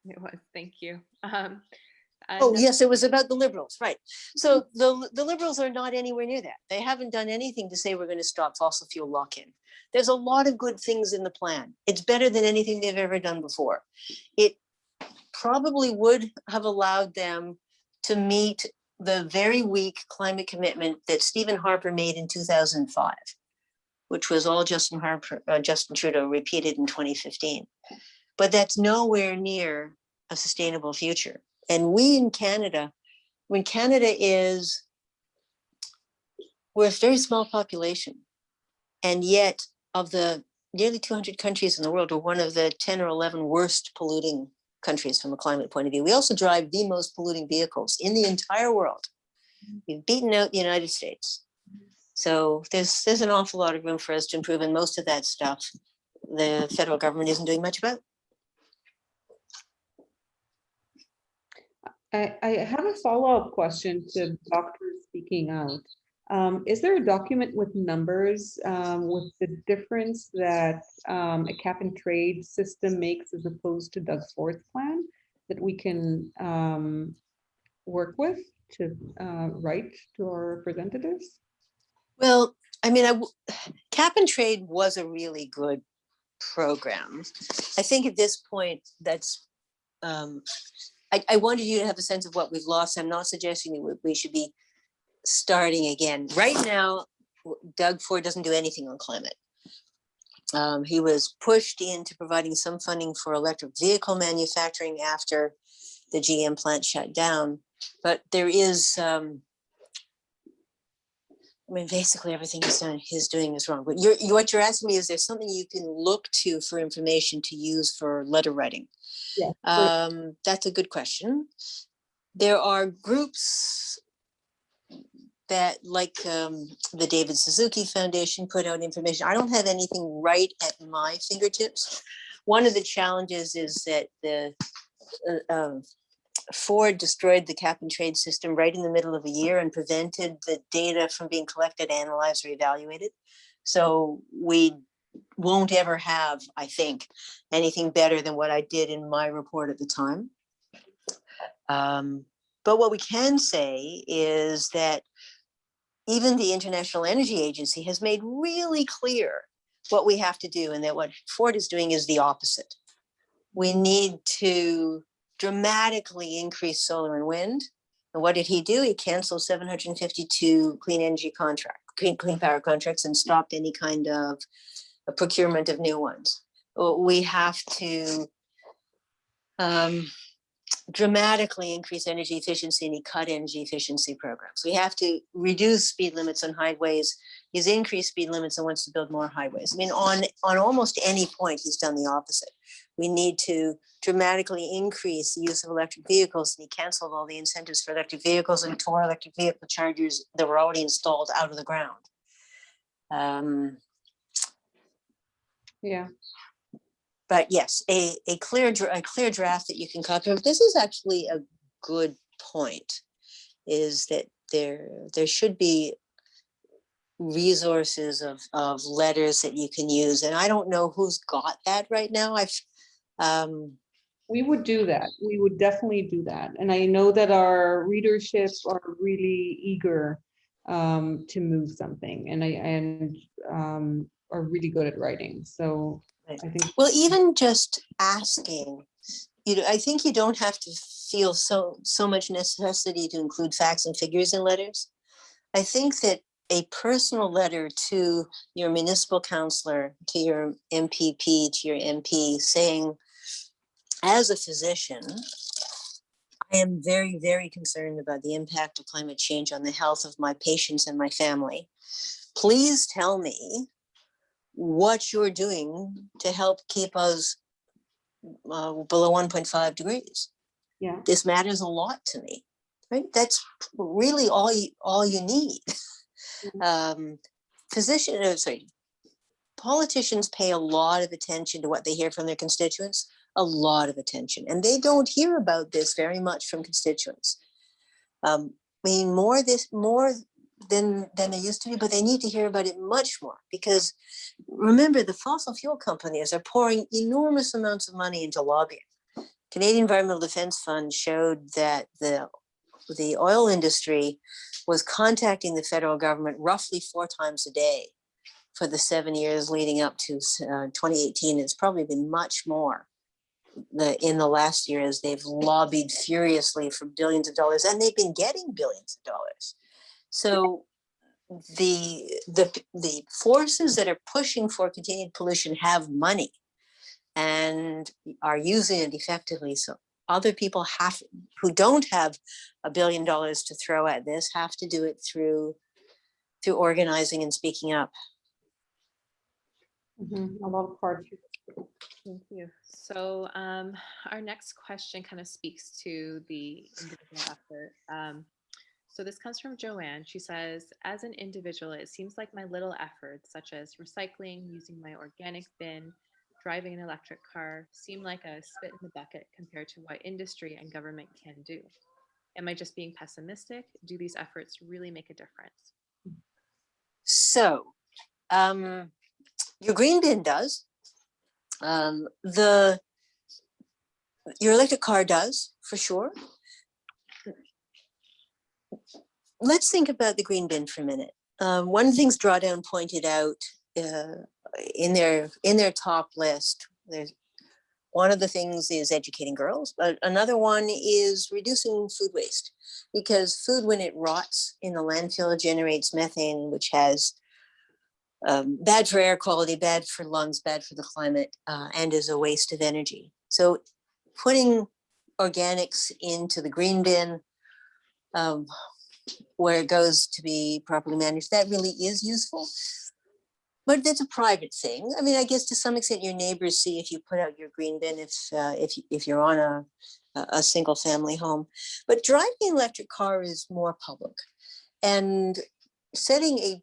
It was, thank you. Oh, yes, it was about the Liberals, right. So the Liberals are not anywhere near that. They haven't done anything to say we're going to stop fossil fuel lock-in. There's a lot of good things in the plan. It's better than anything they've ever done before. It probably would have allowed them to meet the very weak climate commitment that Stephen Harper made in 2005, which was all Justin Trudeau repeated in 2015. But that's nowhere near a sustainable future. And we in Canada, we're a very small population. And yet of the nearly 200 countries in the world, we're one of the 10 or 11 worst polluting countries from a climate point of view. We also drive the most polluting vehicles in the entire world. We've beaten out the United States. So there's an awful lot of room for us to improve, and most of that stuff the federal government isn't doing much about. I have a follow-up question to doctors speaking out. Is there a document with numbers with the difference that a cap and trade system makes as opposed to Doug Ford's plan that we can work with to write to our representatives? Well, I mean, cap and trade was a really good program. I think at this point, that's, I wanted you to have a sense of what we've lost. I'm not suggesting that we should be starting again. Right now, Doug Ford doesn't do anything on climate. He was pushed into providing some funding for electric vehicle manufacturing after the GM plant shut down. But there is, I mean, basically everything he's doing is wrong. But what you're asking me is there something you can look to for information to use for letter writing? Yes. That's a good question. There are groups that, like the David Suzuki Foundation, put out information. I don't have anything right at my fingertips. One of the challenges is that the Ford destroyed the cap and trade system right in the middle of a year and prevented the data from being collected, analyzed, or evaluated. So we won't ever have, I think, anything better than what I did in my report at the time. But what we can say is that even the International Energy Agency has made really clear what we have to do, and that what Ford is doing is the opposite. We need to dramatically increase solar and wind. And what did he do? He canceled 752 clean energy contracts, clean power contracts, and stopped any kind of a procurement of new ones. We have to dramatically increase energy efficiency, and he cut energy efficiency programs. We have to reduce speed limits on highways. He's increased speed limits and wants to build more highways. I mean, on almost any point, he's done the opposite. We need to dramatically increase the use of electric vehicles, and he canceled all the incentives for electric vehicles and tore electric vehicle chargers that were already installed out of the ground. Yeah. But yes, a clear draft that you can copy. This is actually a good point, is that there should be resources of letters that you can use. And I don't know who's got that right now. We would do that. We would definitely do that. And I know that our readership are really eager to move something, and are really good at writing. So I think, well, even just asking, I think you don't have to feel so much necessity to include facts and figures in letters. I think that a personal letter to your municipal councillor, to your MPP, to your MP, saying, as a physician, I am very, very concerned about the impact of climate change on the health of my patients and my family. Please tell me what you're doing to help keep us below 1.5 degrees. yeah. This matters a lot to me, right? That's really all you need. Politicians pay a lot of attention to what they hear from their constituents, a lot of attention, and they don't hear about this very much from constituents. I mean, more than they used to be, but they need to hear about it much more, because remember, the fossil fuel companies are pouring enormous amounts of money into lobbying. Canadian Environmental Defence Fund showed that the oil industry was contacting the federal government roughly 4 times a day for the 7 years leading up to 2018. It's probably been much more in the last year, as they've lobbied furiously for billions of dollars, and they've been getting billions of dollars. So the forces that are pushing for continued pollution have money and are using it effectively. So other people who don't have $1 billion to throw at this have to do it through organizing and speaking up. A lot of partnerships. Thank you. So our next question kind of speaks to the individual effort. So this comes from Joanne. She says, as an individual, it seems like my little efforts, such as recycling, using my organic bin, driving an electric car, seem like a spit in the bucket compared to what industry and government can do. Am I just being pessimistic? Do these efforts really make a difference? So your green bin does. Your electric car does, for sure. Let's think about the green bin for a minute. One of the things Drawdown pointed out in their top list, there's one of the things is educating girls, but another one is reducing food waste, because food, when it rots in the landfill, generates methane, which has bad for air quality, bad for lungs, bad for the climate, and is a waste of energy. So putting organics into the green bin, where it goes to be properly managed, that really is useful. But that's a private thing. I mean, I guess to some extent your neighbors see if you put out your green bin, if you're on a single family home. But driving an electric car is more public. And setting a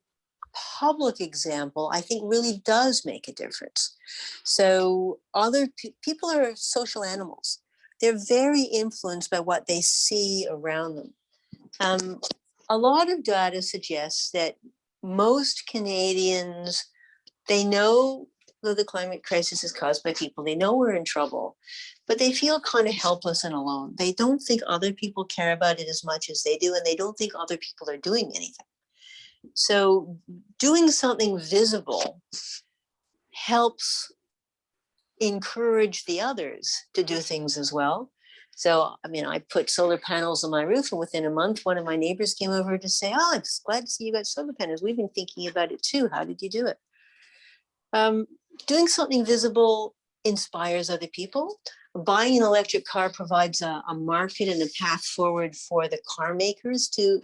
public example, I think, really does make a difference. So other people are social animals. They're very influenced by what they see around them. A lot of data suggests that most Canadians, they know that the climate crisis is caused by people. They know we're in trouble, but they feel kind of helpless and alone. They don't think other people care about it as much as they do, and they don't think other people are doing anything. So doing something visible helps encourage the others to do things as well. So, I mean, I put solar panels on my roof, and within a month, one of my neighbors came over to say, "Oh, I'm glad to see you got solar panels. We've been thinking about it too. How did you do it?" Doing something visible inspires other people. Buying an electric car provides a market and a path forward for the car makers to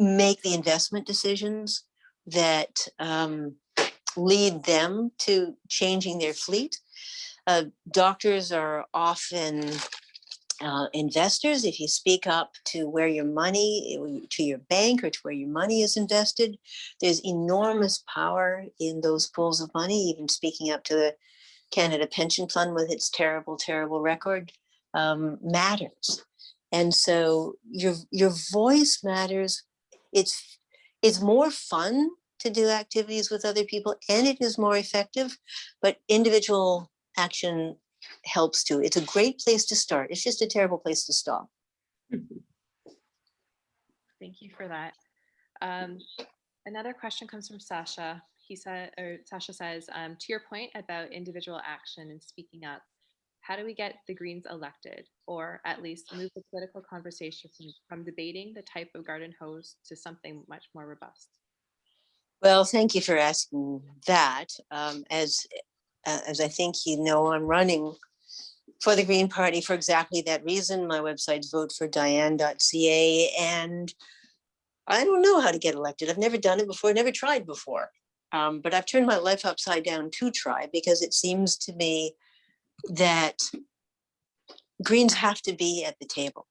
make the investment decisions that lead them to changing their fleet. Doctors are often investors. If you speak up to where your money, to your bank, or to where your money is invested, there's enormous power in those pools of money. Even speaking up to the Canada Pension Fund with its terrible, terrible record matters. And so your voice matters. It's more fun to do activities with other people, and it is more effective, but individual action helps too. It's a great place to start. It's just a terrible place to stop. Thank you for that. Another question comes from Sasha. Sasha says, to your point about individual action and speaking up, how do we get the Greens elected, or at least move the political conversation from debating the type of garden hose to something much more robust? Well, thank you for asking that. As I think you know, I'm running for the Green Party for exactly that reason. My website's votefordiane.ca, and I don't know how to get elected. I've never done it before, never tried before. But I've turned my life upside down to try, because it seems to me that Greens have to be at the table.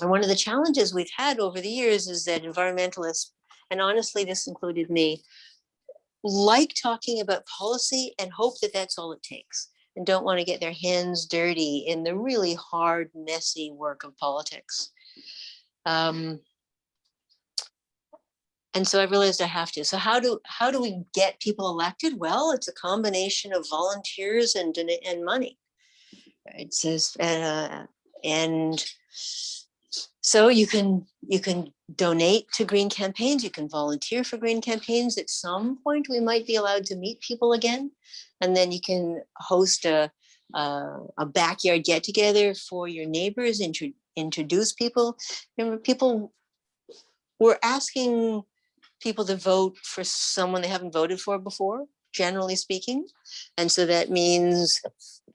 And one of the challenges we've had over the years is that environmentalists, and honestly, this included me, like talking about policy and hope that that's all it takes, and don't want to get their hands dirty in the really hard, messy work of politics. And so I realized I have to. So how do we get people elected? Well, it's a combination of volunteers and money. It says, and so you can donate to green campaigns. You can volunteer for green campaigns. At some point, we might be allowed to meet people again, and then you can host a backyard get together for your neighbors. Introduce people. Remember, people were asking people to vote for someone they haven't voted for before, generally speaking, and so that means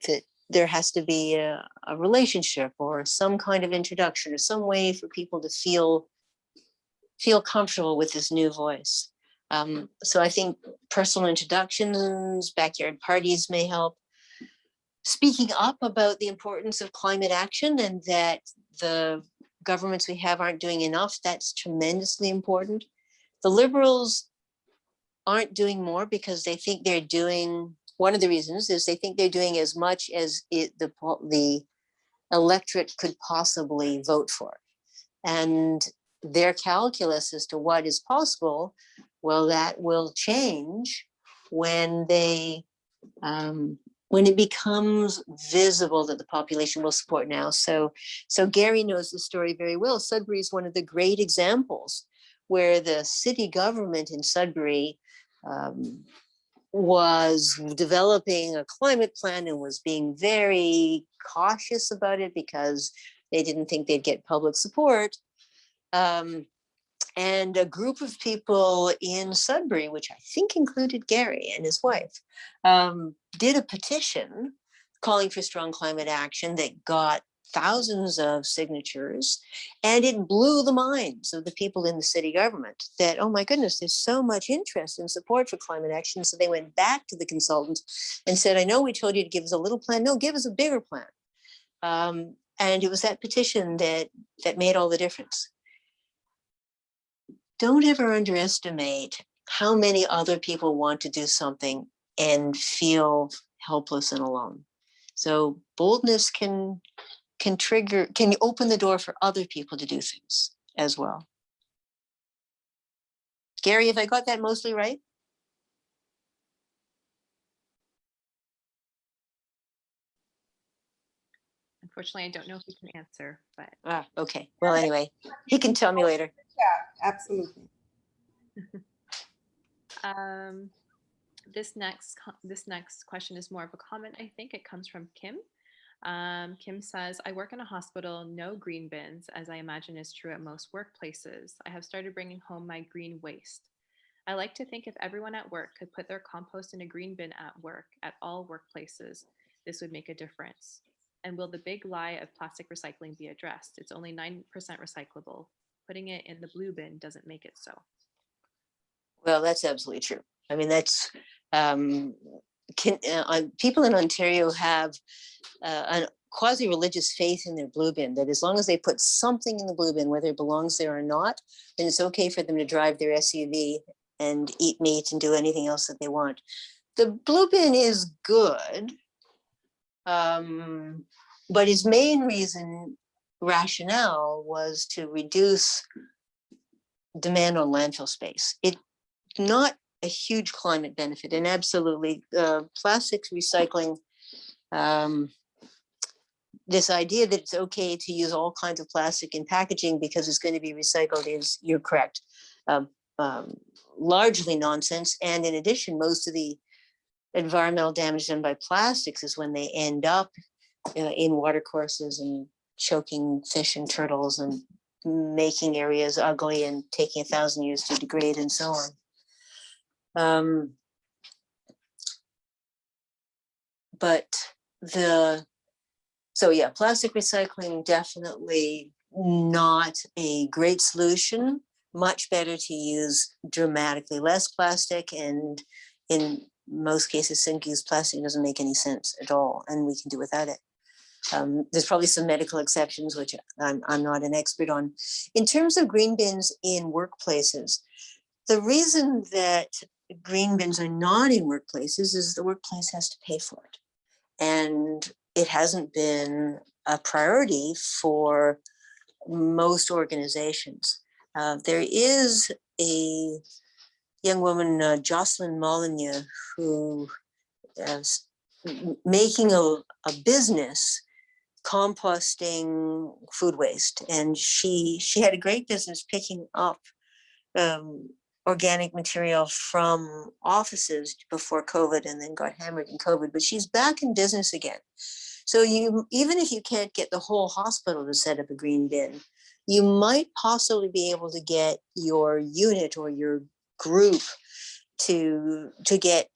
that there has to be a relationship or some kind of introduction or some way for people to feel comfortable with this new voice. So I think personal introductions, backyard parties may help. Speaking up about the importance of climate action and that the governments we have aren't doing enough, that's tremendously important. The Liberals aren't doing more because they think they're doing, one of the reasons is they think they're doing as much as the electorate could possibly vote for. And their calculus as to what is possible, well, that will change when when it becomes visible that the population will support now. So Gary knows the story very well. Sudbury is one of the great examples where the city government in Sudbury was developing a climate plan and was being very cautious about it because they didn't think they'd get public support. And a group of people in Sudbury, which I think included Gary and his wife, did a petition calling for strong climate action that got thousands of signatures, and it blew the minds of the people in the city government that, oh my goodness, there's so much interest and support for climate action. So they went back to the consultant and said, I know we told you to give us a little plan. No, give us a bigger plan. And it was that petition that made all the difference. Don't ever underestimate how many other people want to do something and feel helpless and alone. So boldness can open the door for other people to do things as well. Gary, have I got that mostly right? Unfortunately, I don't know if he can answer, but Okay. Well, anyway, he can tell me later. Yeah, absolutely. This next question is more of a comment. I think it comes from Kim. Kim says, I work in a hospital, no green bins, as I imagine is true at most workplaces. I have started bringing home my green waste. I like to think if everyone at work could put their compost in a green bin at work, at all workplaces, this would make a difference. And will the big lie of plastic recycling be addressed? It's only 9% recyclable. Putting it in the blue bin doesn't make it so. Well, that's absolutely true. I mean, that's people in Ontario have a quasi-religious faith in their blue bin, that as long as they put something in the blue bin, whether it belongs there or not, then it's okay for them to drive their SUV and eat meat and do anything else that they want. The blue bin is good, but his main rationale was to reduce demand on landfill space. It's not a huge climate benefit, and absolutely plastics recycling, this idea that it's okay to use all kinds of plastic in packaging because it's going to be recycled is, you're correct, largely nonsense. And in addition, most of the environmental damage done by plastics is when they end up in watercourses and choking fish and turtles and making areas ugly and taking 1,000 years to degrade and so on. So yeah, plastic recycling, definitely not a great solution. Much better to use dramatically less plastic, and in most cases, single-use plastic doesn't make any sense at all, and we can do without it. There's probably some medical exceptions, which I'm not an expert on. In terms of green bins in workplaces, the reason that green bins are not in workplaces is the workplace has to pay for it. And it hasn't been a priority for most organizations. There is a young woman, Jocelyn Molyneux, who is making a business composting food waste. And she had a great business picking up organic material from offices before COVID, and then got hammered in COVID, but she's back in business again. So even if you can't get the whole hospital to set up a green bin, you might possibly be able to get your unit or your group to get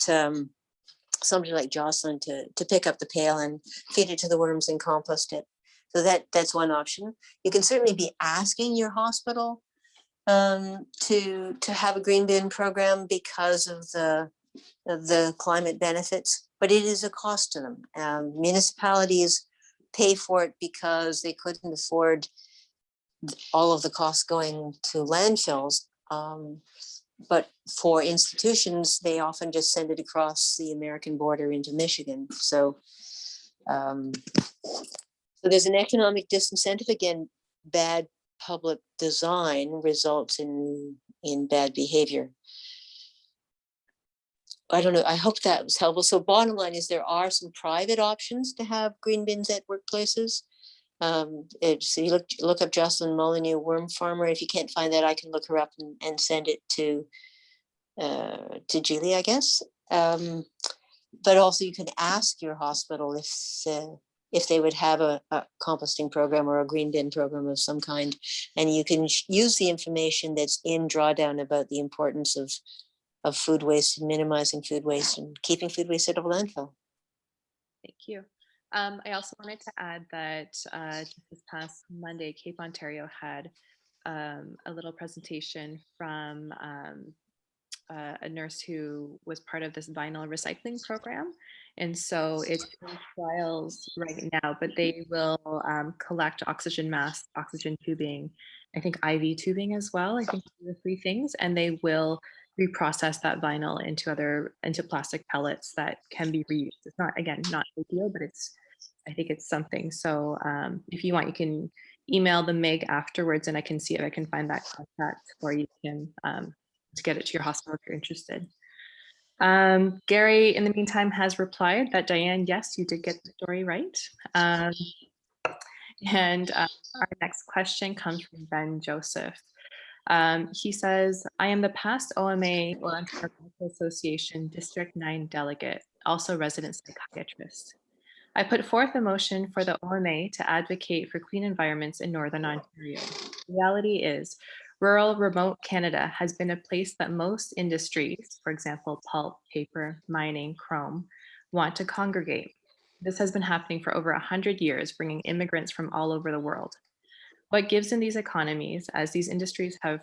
somebody like Jocelyn to pick up the pail and feed it to the worms and compost it. So that's one option. You can certainly be asking your hospital to have a green bin program because of the climate benefits, but it is a cost to them. Municipalities pay for it because they couldn't afford all of the costs going to landfills. But for institutions, they often just send it across the American border into Michigan. So So there's an economic disincentive. Again, bad public design results in bad behavior. I don't know. I hope that was helpful. So bottom line is there are some private options to have green bins at workplaces. So you look up Jocelyn Molyneux worm farmer. If you can't find that, I can look her up and send it to Julie, I guess. But also you can ask your hospital if they would have a composting program or a green bin program of some kind, and you can use the information that's in drawdown about the importance of food waste and minimizing food waste and keeping food waste out of landfill. Thank you. I also wanted to add that just this past Monday, Cape Ontario had a little presentation from a nurse who was part of this vinyl recycling program. And so it's in trials right now, but they will collect oxygen masks, oxygen tubing, I think IV tubing as well. I think the 3 things, and they will reprocess that vinyl into plastic pellets that can be reused. It's not, again, not a big deal, but I think it's something. So if you want, you can email the MIG afterwards, and I can see if I can find that contact, or you can to get it to your hospital if you're interested. Gary, in the meantime, has replied that Diane, yes, you did get the story right. And our next question comes from Ben Joseph. He says, I am the past OMA or Ontario Medical Association District 9 delegate, also resident psychiatrist. I put forth a motion for the OMA to advocate for clean environments in Northern Ontario. The reality is, rural, remote Canada has been a place that most industries, for example, pulp, paper, mining, chrome, want to congregate. This has been happening for over 100 years, bringing immigrants from all over the world. What gives in these economies as these industries have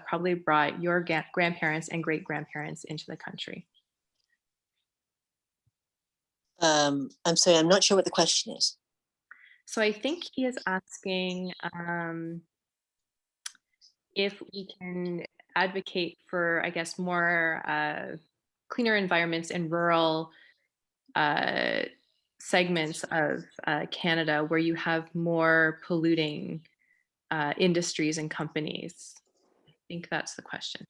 probably brought your grandparents and great-grandparents into the country? I'm sorry, I'm not sure what the question is. So I think he is asking if we can advocate for, I guess, more cleaner environments in rural segments of Canada where you have more polluting industries and companies. I think that's the question.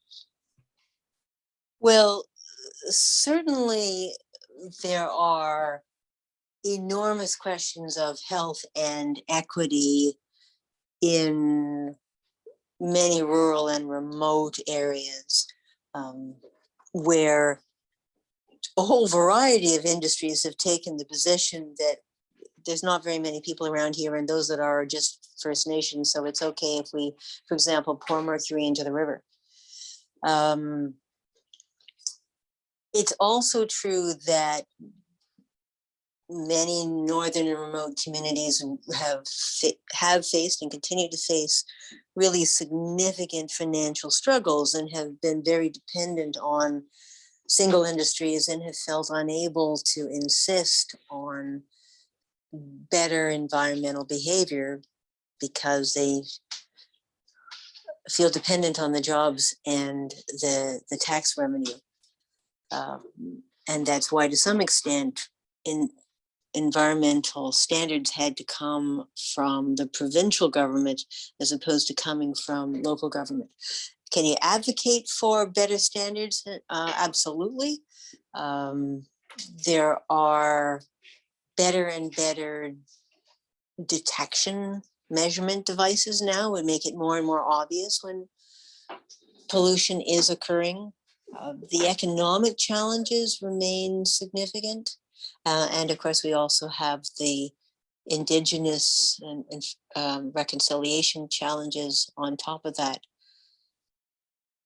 Well, certainly there are enormous questions of health and equity in many rural and remote areas where a whole variety of industries have taken the position that there's not very many people around here, and those that are just First Nations, so it's okay if we, for example, pour mercury into the river. It's also true that many northern and remote communities have faced and continue to face really significant financial struggles and have been very dependent on single industries and have felt unable to insist on better environmental behavior because they feel dependent on the jobs and the tax revenue. And that's why, to some extent, environmental standards had to come from the provincial government as opposed to coming from local government. Can you advocate for better standards? Absolutely. There are better and better detection measurement devices now would make it more and more obvious when pollution is occurring. The economic challenges remain significant. And of course, we also have the Indigenous and reconciliation challenges on top of that.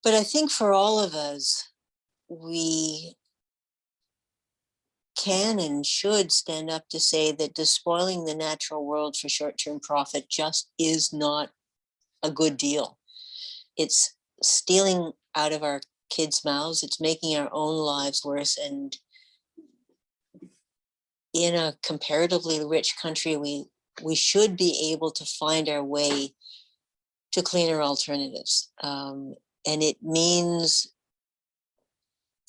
But I think for all of us, we can and should stand up to say that despoiling the natural world for short-term profit just is not a good deal. It's stealing out of our kids' mouths. It's making our own lives worse. And in a comparatively rich country, we should be able to find our way to cleaner alternatives. And it means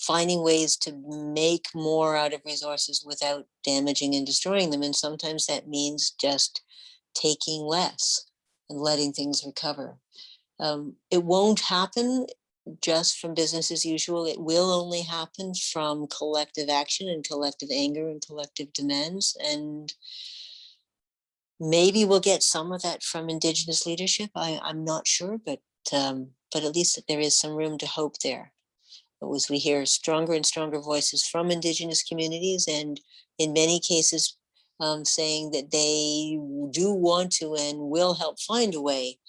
finding ways to make more out of resources without damaging and destroying them. And sometimes that means just taking less and letting things recover. It won't happen just from business as usual. It will only happen from collective action and collective anger and collective demands. And maybe we'll get some of that from Indigenous leadership. I'm not sure, but at least there is some room to hope there. As we hear stronger and stronger voices from Indigenous communities, and in many cases saying that they do want to and will help find a way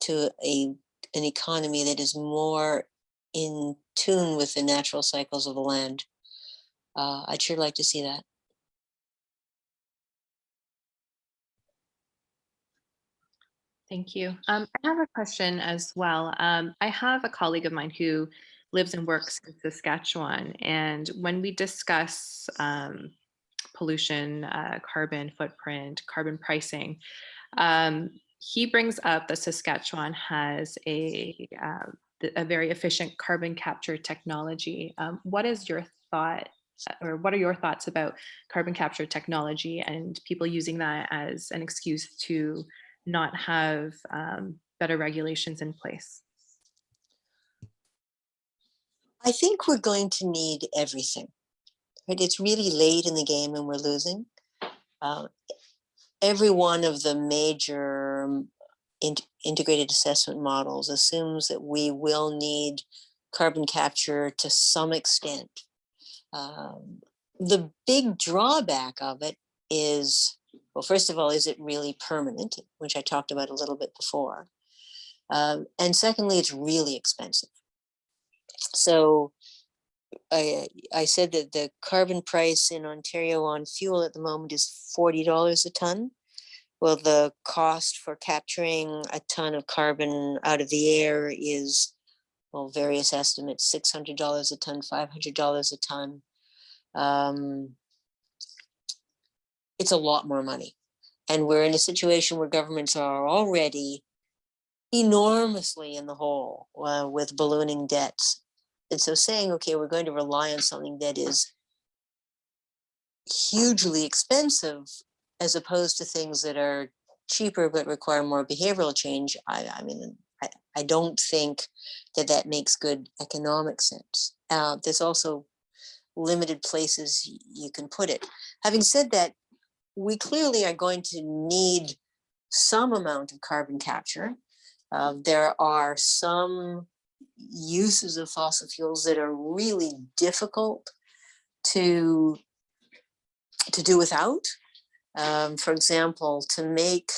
to an economy that is more in tune with the natural cycles of the land. I'd sure like to see that. Thank you. I have a question as well. I have a colleague of mine who lives and works in Saskatchewan, and when we discuss pollution, carbon footprint, carbon pricing, he brings up that Saskatchewan has a very efficient carbon capture technology. What is your thought, or what are your thoughts about carbon capture technology and people using that as an excuse to not have better regulations in place? I think we're going to need everything. Right? It's really late in the game and we're losing. Every one of the major integrated assessment models assumes that we will need carbon capture to some extent. The big drawback of it is, well, first of all, is it really permanent, which I talked about a little bit before. And secondly, it's really expensive. So I said that the carbon price in Ontario on fuel at the moment is $40 a ton. Well, the cost for capturing a ton of carbon out of the air is, well, various estimates, $600 a ton, $500 a ton. It's a lot more money. And we're in a situation where governments are already enormously in the hole with ballooning debts. And so saying, okay, we're going to rely on something that is hugely expensive as opposed to things that are cheaper but require more behavioral change, I don't think that makes good economic sense. There's also limited places you can put it. Having said that, we clearly are going to need some amount of carbon capture. There are some uses of fossil fuels that are really difficult to do without. For example, to make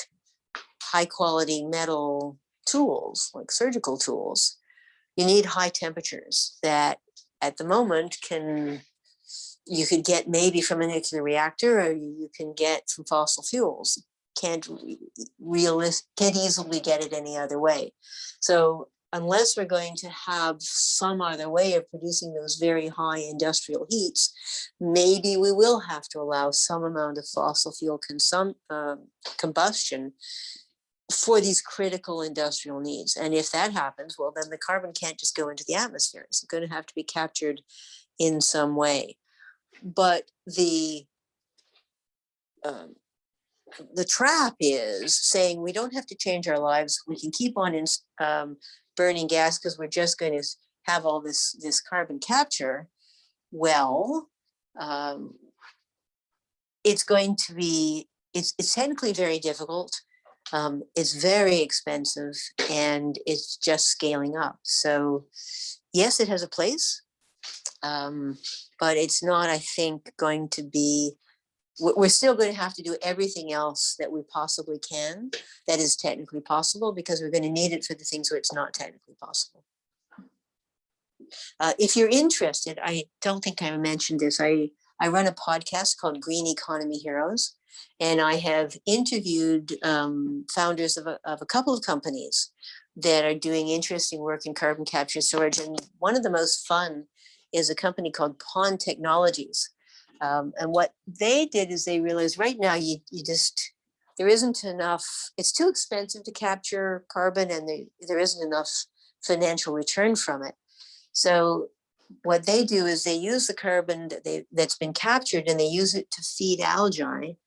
high quality metal tools, like surgical tools, you need high temperatures that at the moment you could get maybe from a nuclear reactor, or you can get from fossil fuels. Can't easily get it any other way. So unless we're going to have some other way of producing those very high industrial heats, maybe we will have to allow some amount of fossil fuel combustion for these critical industrial needs. And if that happens, well, then the carbon can't just go into the atmosphere. It's going to have to be captured in some way. But the trap is saying we don't have to change our lives. We can keep on burning gas because we're just going to have all this carbon capture. Well, it's going to be, it's technically very difficult. It's very expensive, and it's just scaling up. So yes, it has a place, but it's not, I think, going to be, we're still going to have to do everything else that we possibly can that is technically possible, because we're going to need it for the things where it's not technically possible. If you're interested, I don't think I mentioned this. I run a podcast called Green Economy Heroes, and I have interviewed founders of a couple of companies that are doing interesting work in carbon capture storage. And one of the most fun is a company called Pond Technologies. And what they did is they realized right now there isn't enough, it's too expensive to capture carbon, and there isn't enough financial return from it. So what they do is they use the carbon that's been captured, and they use it to feed algae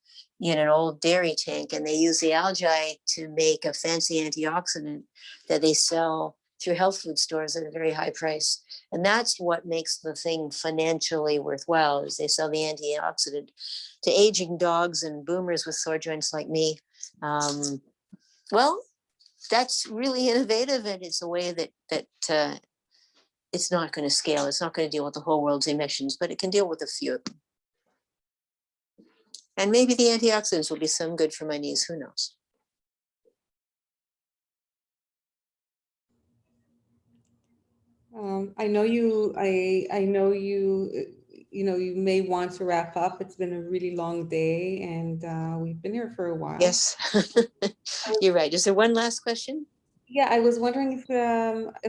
in an old dairy tank, and they use the algae to make a fancy antioxidant that they sell through health food stores at a very high price. And that's what makes the thing financially worthwhile, is they sell the antioxidant to aging dogs and boomers with sore joints like me. Well, that's really innovative, and it's a way that it's not going to scale. It's not going to deal with the whole world's emissions, but it can deal with a few of them. And maybe the antioxidants will be some good for my knees. Who knows? I know you. I know you. You know, you may want to wrap up. It's been a really long day, and we've been here for a while. Yes, you're right. Is there one last question? Yeah, I was wondering if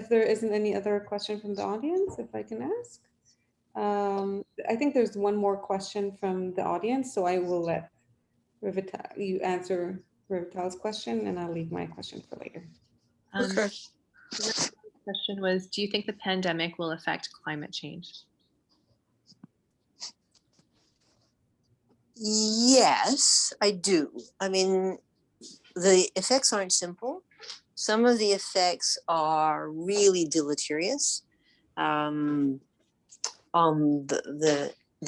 there isn't any other question from the audience, if I can ask. I think there's one more question from the audience, so I will let you answer Rivital's question, and I'll leave my question for later. Okay. The question was, do you think the pandemic will affect climate change? Yes, I do. I mean, the effects aren't simple. Some of the effects are really deleterious. The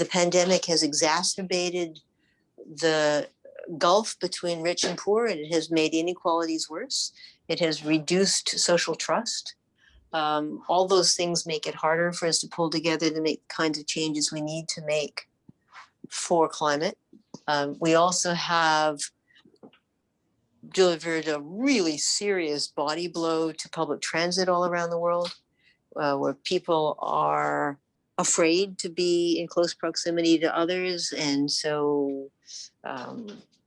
pandemic has exacerbated the gulf between rich and poor, and it has made inequalities worse. It has reduced social trust. All those things make it harder for us to pull together to make the kinds of changes we need to make for climate. We also have delivered a really serious body blow to public transit all around the world, where people are afraid to be in close proximity to others. And so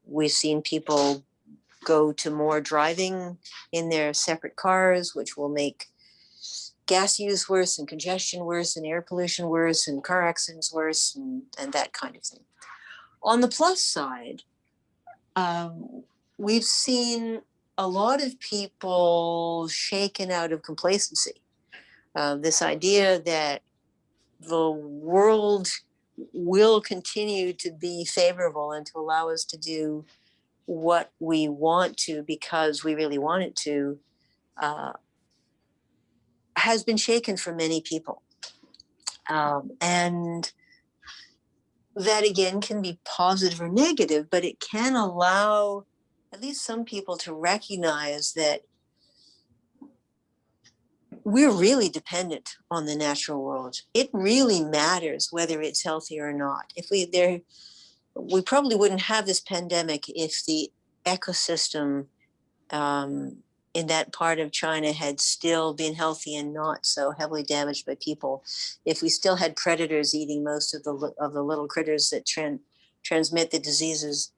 we've seen people go to more driving in their separate cars, which will make gas use worse, and congestion worse, and air pollution worse, and car accidents worse, and that kind of thing. On the plus side, we've seen a lot of people shaken out of complacency. This idea that the world will continue to be favorable and to allow us to do what we want to because we really want it to, has been shaken for many people. And that again can be positive or negative, but it can allow at least some people to recognize that we're really dependent on the natural world. It really matters whether it's healthy or not. If we probably wouldn't have this pandemic if the ecosystem in that part of China had still been healthy and not so heavily damaged by people. If we still had predators eating most of the little critters that transmit the diseases.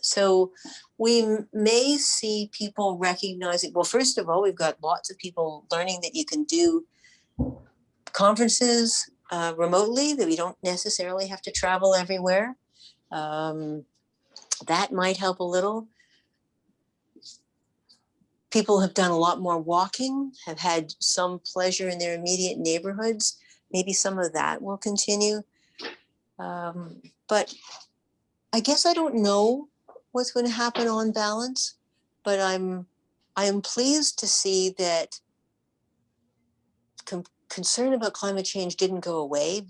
So we may see people recognizing, well, first of all, we've got lots of people learning that you can do conferences remotely, that we don't necessarily have to travel everywhere. That might help a little. People have done a lot more walking, have had some pleasure in their immediate neighborhoods. Maybe some of that will continue. But I guess I don't know what's going to happen on balance, but I am pleased to see that concern about climate change didn't go away.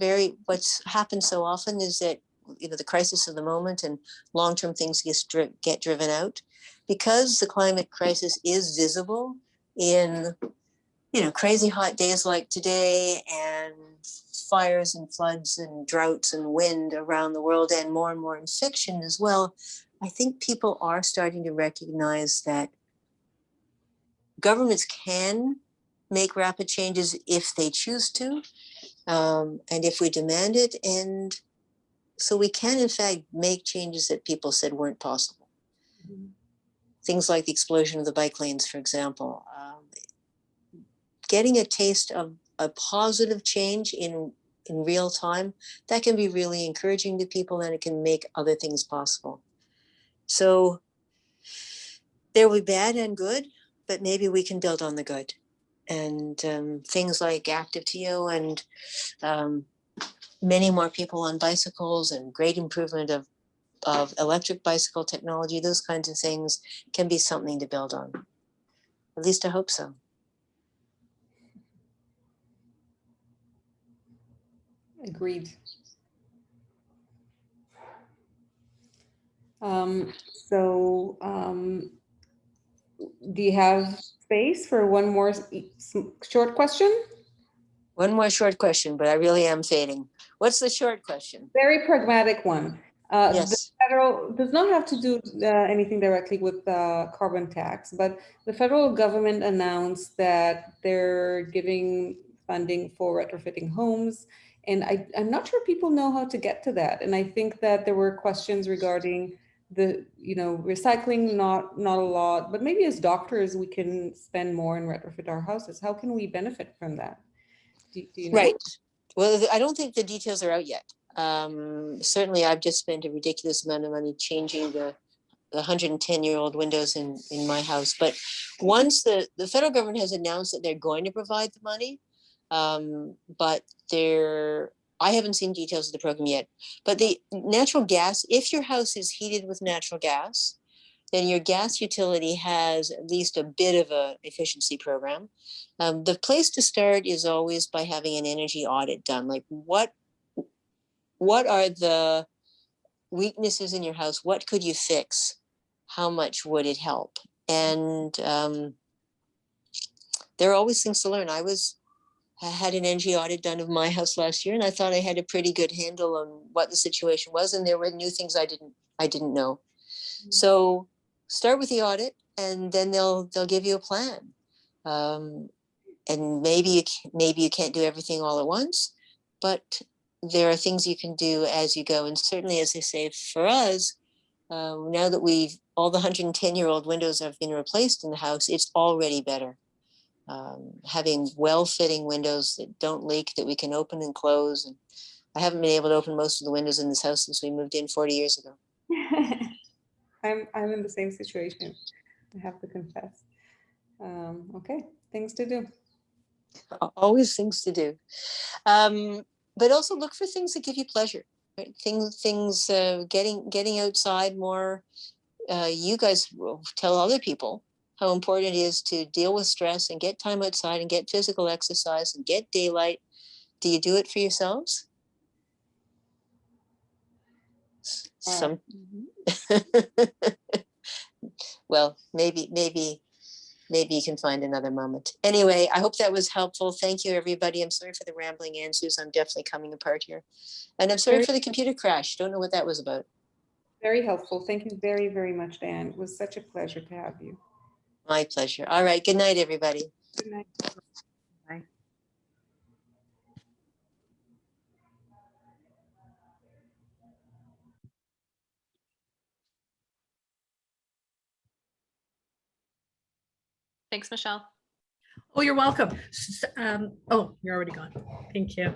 What's happened so often is that, you know, the crisis of the moment and long-term things get driven out, because the climate crisis is visible in, you know, crazy hot days like today, and fires and floods and droughts and wind around the world, and more infection as well. I think people are starting to recognize that governments can make rapid changes if they choose to, and if we demand it. And so we can, in fact, make changes that people said weren't possible. Mm-hmm. Things like the explosion of the bike lanes, for example. Getting a taste of a positive change in real time, that can be really encouraging to people, and it can make other things possible. So there will be bad and good, but maybe we can build on the good. things like active TO and many more people on bicycles and great improvement of electric bicycle technology, those kinds of things can be something to build on. At least I hope so. Agreed. Do you have space for one more short question? One more short question, but I really am fading. What's the short question? Very pragmatic one. The Yes. federal does not have to do anything directly with carbon tax, but the federal government announced that they're giving funding for retrofitting homes. And I'm not sure people know how to get to that. And I think that there were questions regarding the, recycling, not a lot, but maybe as doctors, we can spend more and retrofit our houses. How can we benefit from that? Do you know? Right. Well, I don't think the details are out yet. Certainly, I've just spent a ridiculous amount of money changing the 110-year-old windows in my house. But once the federal government has announced that they're going to provide the money, but I haven't seen details of the program yet. But the natural gas, if your house is heated with natural gas, then your gas utility has at least a bit of a efficiency program. The place to start is always by having an energy audit done. Like what are the weaknesses in your house? What could you fix? How much would it help? And there are always things to learn. I had an energy audit done of my house last year, and I thought I had a pretty good handle on what the situation was. And there were new things I didn't know. So start with the audit, and then they'll give you a plan. And maybe you can't do everything all at once, but there are things you can do as you go. And certainly, as I say, for us, now that all the 110-year-old windows have been replaced in the house, it's already better. Having well-fitting windows that don't leak, that we can open and close. And I haven't been able to open most of the windows in this house since we moved in 40 years ago. I'm in the same situation, I have to confess. Okay, things to do. Always things to do. But also look for things that give you pleasure. Right? Things getting outside more. You guys will tell other people how important it is to deal with stress and get time outside and get physical exercise and get daylight. Do you do it for yourselves? Some. Well, maybe you can find another moment. Anyway, I hope that was helpful. Thank you, everybody. I'm sorry for the rambling answers. I'm definitely coming apart here. And I'm sorry for the computer crash. Don't know what that was about. Very helpful. Thank you very, very much, Diane. It was such a pleasure to have you. My pleasure. All right. Good night, everybody. Good night. Bye. Thanks, Michelle. Oh, you're welcome. Oh, you're already gone. Thank you.